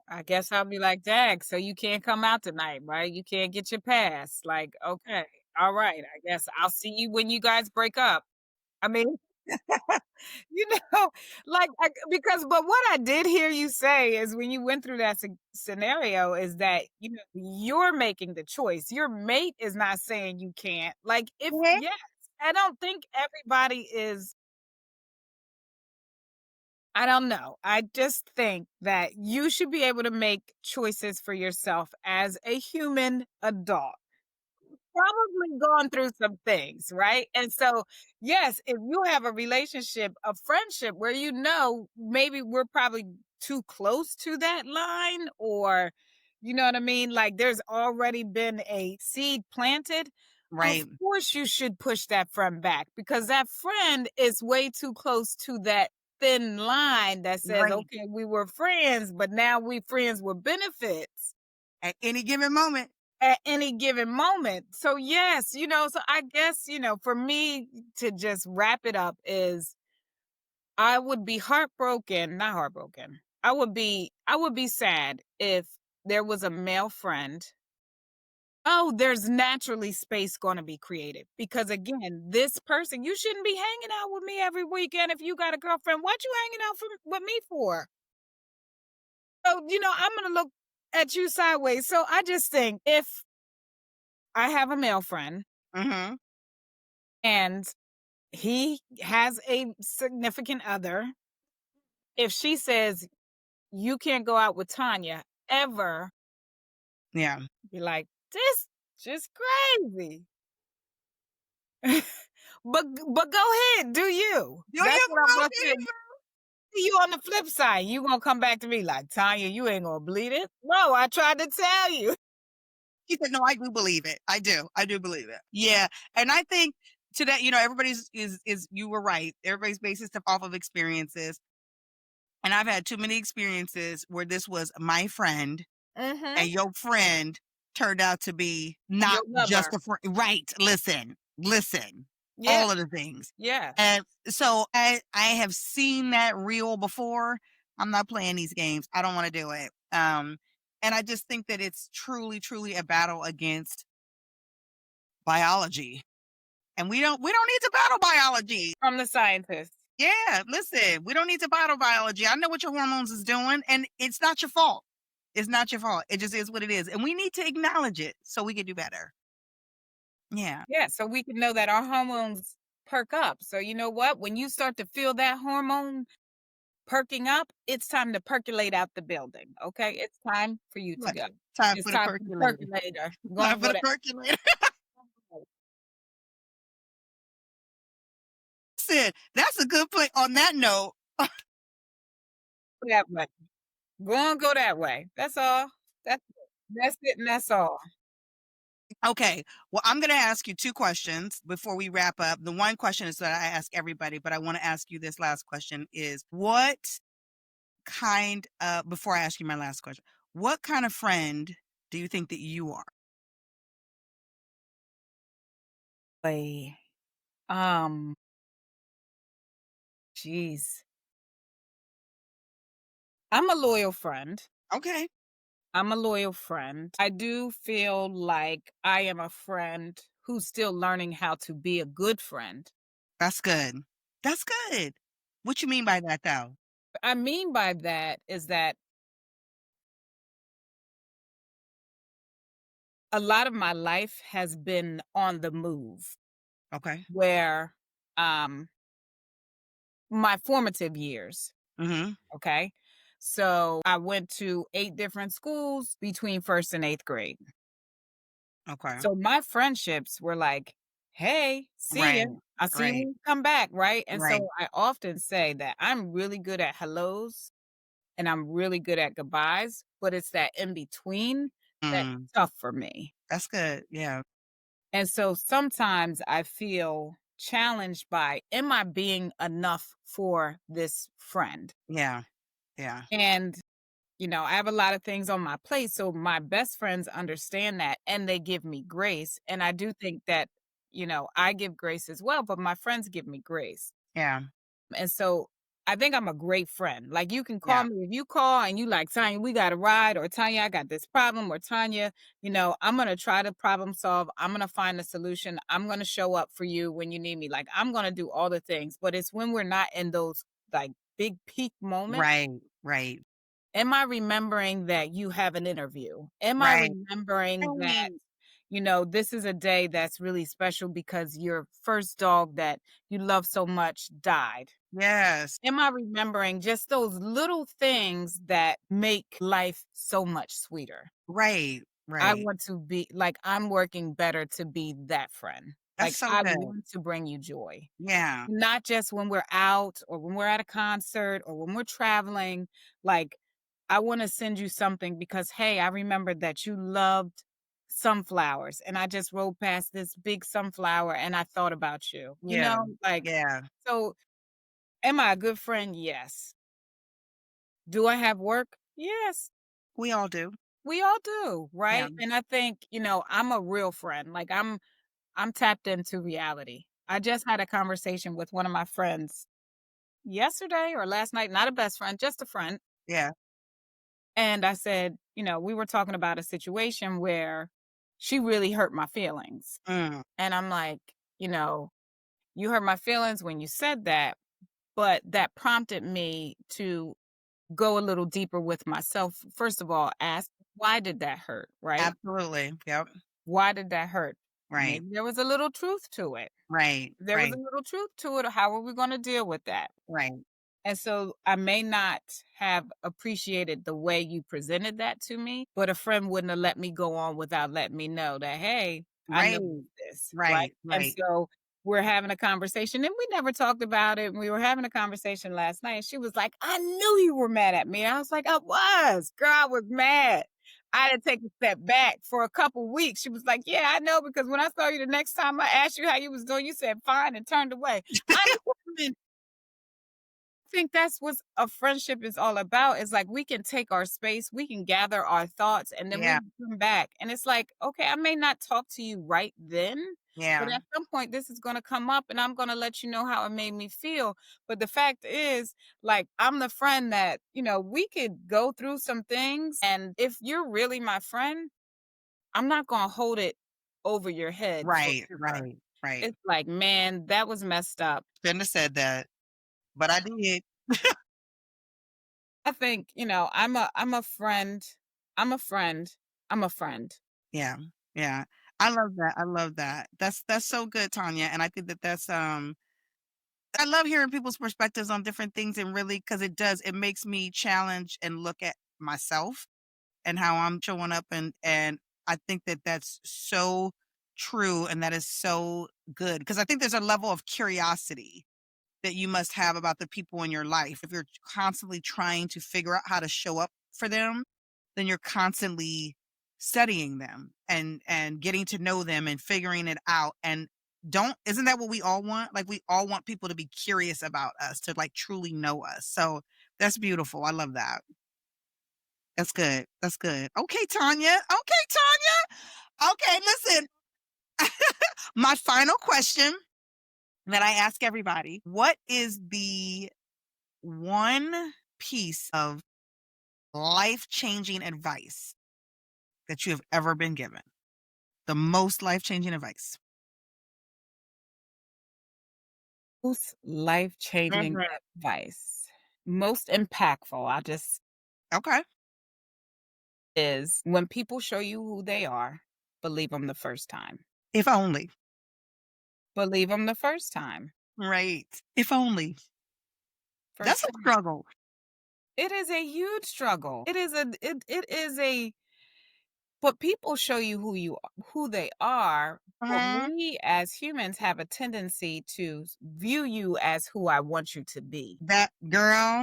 I guess I'll be like, "Dag, so you can't come out tonight, right? You can't get your pass." Like, "Okay, all right, I guess I'll see you when you guys break up." I mean, you know, like, because but what I did hear you say is when you went through that scenario is that, you're making the choice. Your mate is not saying you can't. Like, if Mhm. yes, I don't think everybody is. I don't know. I just think that you should be able to make choices for yourself as a human adult. Probably gone through some things, right? And so, yes, if you have a relationship, a friendship where maybe we're probably too close to that line, or you know what I mean? Like there's already been a seed planted. Of Right, course, you should push that friend back because that friend is way too close to that thin line that says, right. okay, we were friends, but now we friends with benefits At any given moment. at any given moment. So yes, so I guess, for me to just wrap it up is I would be heartbroken, not heartbroken. I would be sad if there was a male friend. Oh, there's naturally space going to be created because again, this person, you shouldn't be hanging out with me every weekend if you got a girlfriend. What you hanging out with me for? So, I'm going to look at you sideways. So I just think if I have a male friend Mhm. and he has a significant other, if she says, "You can't go out with Tanya ever," Yeah. be like, "This just crazy." But go ahead, do you. Do That's you, what I'm girl? gonna Do say. you? You on the flip side, you gonna come back to me like, "Tanya, you ain't gonna believe it." No, I tried to tell you. She said, "No, I do believe it. I do. I do believe it." Yeah, and I think to that, everybody's is you were right. Everybody's bases stuff off of experiences, and I've had too many experiences where this was my friend, Mhm. and your friend turned out to be not Your just lover. a friend. Right? Listen, Yeah, all of the things, yeah. and so I have seen that reel before. I'm not playing these games. I don't want to do it. And I just think that it's truly, truly a battle against biology. And we don't need to battle biology. From the scientist. Yeah, listen, we don't need to battle biology. I know what your hormones is doing, and it's not your fault. It's not your fault. It just is what it is. And we need to acknowledge it so we can do better. Yeah. Yeah, so we can know that our hormones perk up. So you know what? When you start to feel that hormone perking up, it's time to percolate out the building. Okay, it's time for you to Right. go. Time It's for the time for the percolator. percolator. Time Going for for the that. percolator. Listen, that's a good point. On that note, That way. Go that way. That's all. That's it. That's it and that's all. Okay. Well, I'm going to ask you 2 questions before we wrap up. The one question is that I ask everybody, but I want to ask you this last question is what before I ask you my last question, what kind of friend do you think that you are? Like, um, geez. I'm a loyal friend. Okay. I'm a loyal friend. I do feel like I am a friend who's still learning how to be a good friend. That's good. That's good. What you mean by that though? I mean by that is that a lot of my life has been on the move Okay. where my formative years, Mhm. okay? So I went to 8 different schools between 1st and 8th grade. Okay. So my friendships were like, "Hey, see ya. Right. I'll see you when Right. you come back," right? And Right. so I often say that I'm really good at hellos and I'm really good at goodbyes, but it's that in between that's Mm. tough for me. That's good. Yeah. And so sometimes I feel challenged by, am I being enough for this friend? Yeah. Yeah. And I have a lot of things on my plate, so my best friends understand that and they give me grace. And I do think that, I give grace as well, but my friends give me grace. Yeah. And so I think I'm a great friend. Like you can call Yeah. me if you call and you like, Tanya, we got to ride, or Tanya, I got this problem, or Tanya, I'm going to try to problem solve. I'm going to find a solution. I'm going to show up for you when you need me. Like I'm going to do all the things, but it's when we're not in those like big peak moments. Right. Right. Am I remembering that you have an interview? Am I Right. remembering that, Right. this is a day that's really special because your first dog that you love so much died? Yes. Am I remembering just those little things that make life so much sweeter? Right. I Right. want to be like, I'm working better to be that friend. That's Like, so I good. want to bring you joy. Yeah. Not just when we're out or when we're at a concert or when we're traveling. Like, I wanna send you something because, hey, I remembered that you loved sunflowers, and I just rode past this big sunflower and I thought about you. Yeah. Like, Yeah. so am I a good friend? Yes. Do I have work? Yes. We all do. We all do, Yeah. right? And I think, I'm a real friend. Like, I'm tapped into reality. I just had a conversation with one of my friends yesterday or last night, not a best friend, just a friend. Yeah. And I said, we were talking about a situation where she really hurt my feelings. Mm. And I'm like, you know, you hurt my feelings when you said that, but that prompted me to go a little deeper with myself. First of all, ask, why did that hurt? Right? Absolutely. Yep. Why did that hurt? Right. Maybe there was a little truth to it. Right. There was a Right. little truth to it. How are we going to deal with that? Right. And so I may not have appreciated the way you presented that to me, but a friend wouldn't have let me go on without letting me know that, hey, I Right. noticed this, right? Right. And Right. so we're having a conversation and we never talked about it. We were having a conversation last night and she was like, I knew you were mad at me. I was like, I was. Girl, I was mad. I had to take a step back for a couple weeks. She was like, yeah, I know, because when I saw you the next time I asked you how you was doing, you said fine and turned away. I think that's what a friendship is all about. Is like we can take our space, we can gather our thoughts, and then we Yeah. come back. And it's like, okay, I may not talk to you right then, but Yeah. at some point this is going to come up and I'm going to let you know how it made me feel. But the fact is, like, I'm the friend that, we could go through some things. And if you're really my friend, I'm not going to hold it over your head Right. forever. Right. Right. It's like, man, that was messed up. Shouldn't have said that, but I did. I think, I'm a friend. I'm a friend. I'm a friend. Yeah. Yeah. I love that. I love that. That's so good, Tanya. And I think that I love hearing people's perspectives on different things and really because it makes me challenge and look at myself and how I'm showing up and I think that that's so true and that is so good because I think there's a level of curiosity that you must have about the people in your life. If you're constantly trying to figure out how to show up for them, then you're constantly studying them and getting to know them and figuring it out. And don't isn't that what we all want? Like we all want people to be curious about us, to like truly know us. So that's beautiful. I love that. That's good. That's good. Okay, Tanya. Okay, Tanya. Okay, listen. My final question that I ask everybody: what is the one piece of life-changing advice that you have ever been given? The most life-changing advice. Most life-changing Mhm. advice. Most impactful, I just Okay. is when people show you who they are, believe them the first time. If only. Believe them the first time. Right. If only. That's First a time. struggle. It is a huge struggle. It is a but people show you who they are, but Mhm. we as humans have a tendency to view you as who I want you to be. That girl.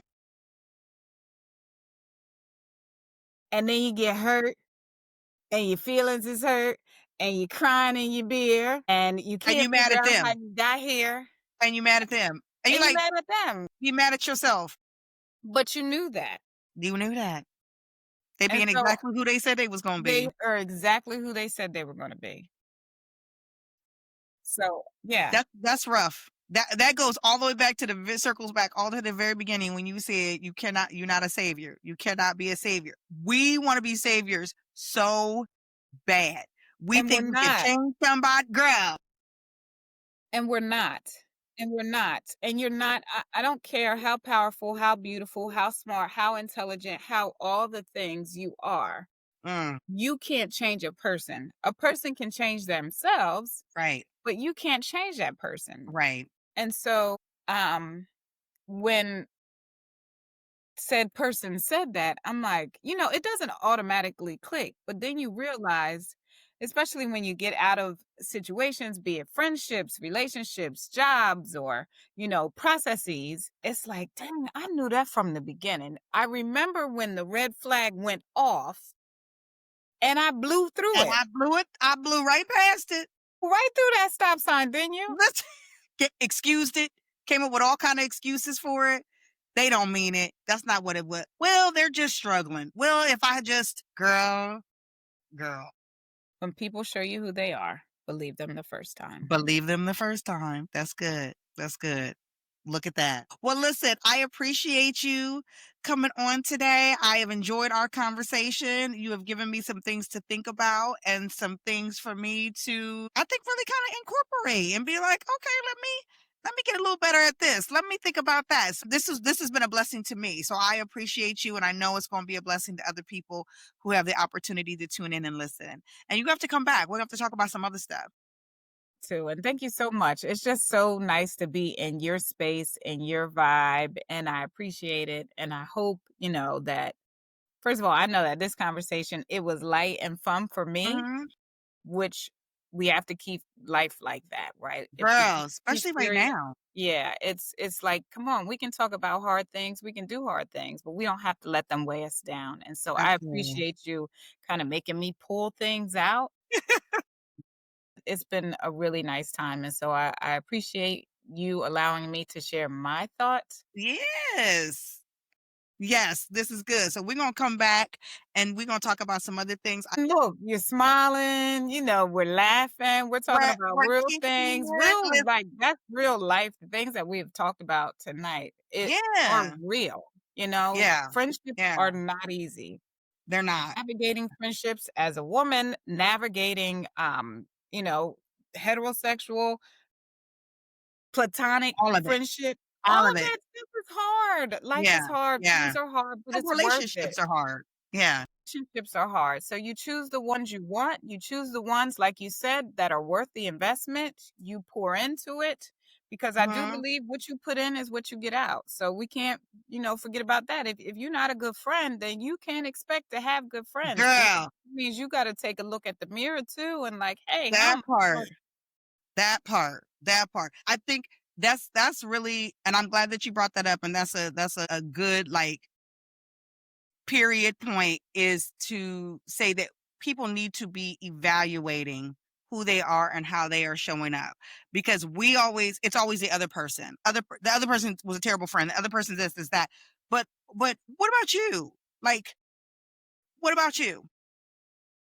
And then you get hurt and your feelings is hurt and you're crying in your beer and you And can't you mad figure at out how them. you got here And you mad at them. And you and you like, mad at them. you mad at yourself. But you knew that. You knew that. They And being so exactly who they said they was gonna they be. are exactly who they said they were going to be. So, yeah. That's rough. That goes all the way back to circles back all to the very beginning when you said you're not a savior. You cannot be a savior. We want to be saviors so bad. We And we're think we can not. change somebody. Girl. And we're not. And we're not. And you're not. I don't care how powerful, how beautiful, how smart, how intelligent, how all the things you are. Mm, You can't change a person. A person can change themselves, right. but you can't change that person. Right. And so, when said person said that, I'm like, it doesn't automatically click, but then you realize, especially when you get out of situations, be it friendships, relationships, jobs, or, processes, it's like, dang, I knew that from the beginning. I remember when the red flag went off and I blew through And it, I blew right past it. right through that stop sign, didn't you? Excused it, came up with all kind of excuses for it. They don't mean it. That's not what it was. Well, they're just struggling. Well, if I just girl, When people show you who they are, believe them the first time. believe them the first time. That's good. That's good. Look at that. Well, listen, I appreciate you coming on today. I have enjoyed our conversation. You have given me some things to think about and some things for me to, I think, really kind of incorporate and be like, okay, let me get a little better at this. Let me think about that. So this has been a blessing to me. So I appreciate you, and I know it's going to be a blessing to other people who have the opportunity to tune in and listen. And you have to come back. We'll have to talk about some other stuff. Too. And thank you so much. It's just so nice to be in your space and your vibe. And I appreciate it. And I hope, that first of all, I know that this conversation, it was light and fun for me, Mhm. which we have to keep life like that, right? If we Girl, be especially right serious, now. yeah, it's like, come on, we can talk about hard things, we can do hard things, but we don't have to let them weigh us down. And so I Absolutely. appreciate you kind of making me pull things out. It's been a really nice time, and so I appreciate you allowing me to share my thoughts. Yes. Yes, this is good. So we're gonna come back and we're gonna talk about some other things. Look, you're smiling, we're laughing, we're talking about We're real kicking things, it. real like that's real life. The things that we have talked about tonight, it are Yeah. real. Yeah. Friendships Yeah. are not easy. They're not. Navigating friendships as a woman, navigating heterosexual platonic All of it. friendship, All all of of it. that stuff is hard. Life Yeah. is hard, Yeah. things are hard, but Like it's worth it. relationships are hard. Yeah. Relationships are hard, so you choose the ones you want, you choose the ones, like you said, that are worth the investment, you pour into it, because I do Mhm. believe what you put in is what you get out, so we can't, forget about that. If you're not a good friend, then you can't expect to have good friends, and Girl, it means you gotta take a look at the mirror too and like, "Hey, how that am part. That part. That part. I think that's really, and I'm glad that you brought that up, and that's a good like period point, is to say that people need to be evaluating who they are and how they are showing up, because it's always the other person. The other person was a terrible friend. The other person this that. But what about you? Like, what about you?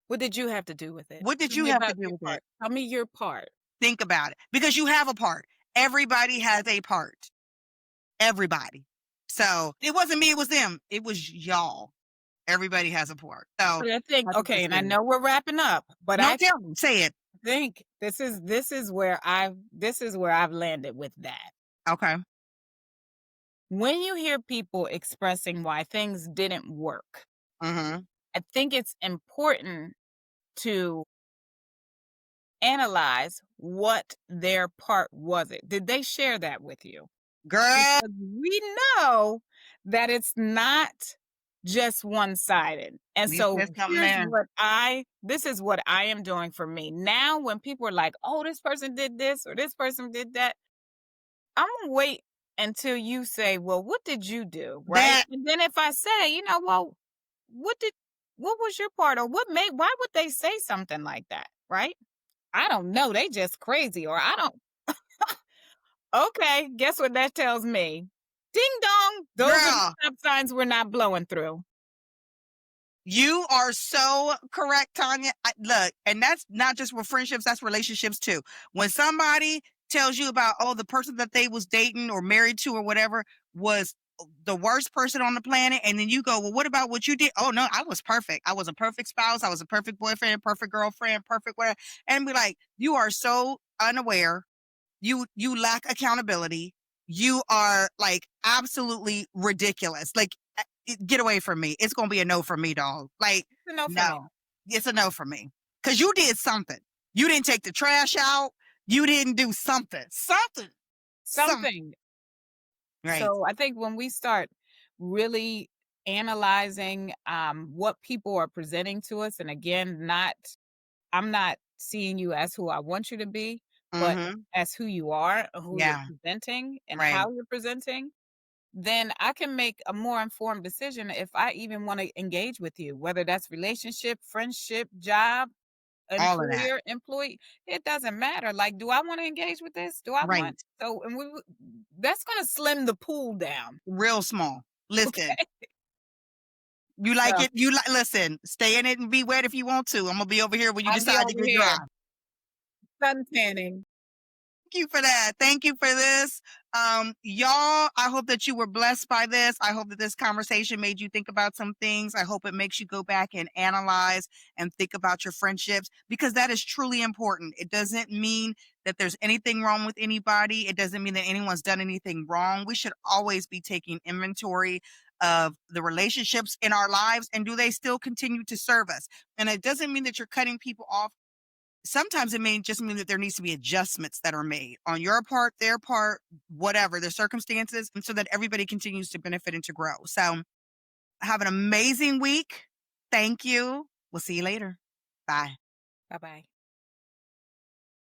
What did you have to do with it? What did Tell you me have to about do your with it? part. Tell me your part. Think about it, because you have a part. Everybody has a part. Everybody. So it wasn't me, it was them. It was y'all. Everybody has a part. So But I think I think okay, that's and I good. know we're wrapping up, but No, I tell me. Say it. think this is where I've landed with that. Okay. When you hear people expressing why things didn't work, Mhm. I think it's important to analyze what their part was. It did they share that with you? Girl, Because we know that it's not just one-sided. And you so said something here's there. what I this is what I am doing for me. Now when people are like, "Oh, this person did this or this person did that," I'm gonna wait until you say, "Well, what did you do?" Right? That And then if I say, "Well, what did what was your part or what made why would they say something like that?" Right? I don't know. They just crazy or I don't okay, guess what that tells me? Ding dong, those are the girl, stop signs we're not blowing through. you are so correct, Tonya. Look, and that's not just with friendships, that's relationships too. When somebody tells you about, oh, the person that they was dating or married to or whatever was the worst person on the planet, and then you go, well, what about what you did? Oh no, I was perfect. I was a perfect spouse. I was a perfect boyfriend, perfect girlfriend, perfect whatever. And be like, you are so unaware. You lack accountability. You are like absolutely ridiculous. Like, get away from me. It's gonna be a no for me, dog. Like, It's a no for me. no, it's a no for me. Cause you did something. You didn't take the trash out. You didn't do something. Something. Something. Right. So I think when we start really analyzing what people are presenting to us, and again, not I'm not seeing you as who I want you to be, but Mm-hmm. as who you are, who you're Yeah. presenting, and Right. how you're presenting, then I can make a more informed decision if I even want to engage with you, whether that's relationship, friendship, job, All of that. employer, employee. It doesn't matter. Like, do I want to engage with this? Do I want Right. so and that's gonna slim the pool down. Real small. Listen, Okay. you like So it. You like, listen, stay in it and be wet if you want to. I'm gonna be over here when you I'll be decide to over get dry. here sun tanning. Thank you for that. Thank you for this. Y'all, I hope that you were blessed by this. I hope that this conversation made you think about some things. I hope it makes you go back and analyze and think about your friendships, because that is truly important. It doesn't mean that there's anything wrong with anybody. It doesn't mean that anyone's done anything wrong. We should always be taking inventory of the relationships in our lives, and do they still continue to serve us? And it doesn't mean that you're cutting people off. Sometimes it may just mean that there needs to be adjustments that are made on your part, their part, whatever the circumstances, and so that everybody continues to benefit and to grow. So have an amazing week. Thank you. We'll see you later. Bye. Bye bye.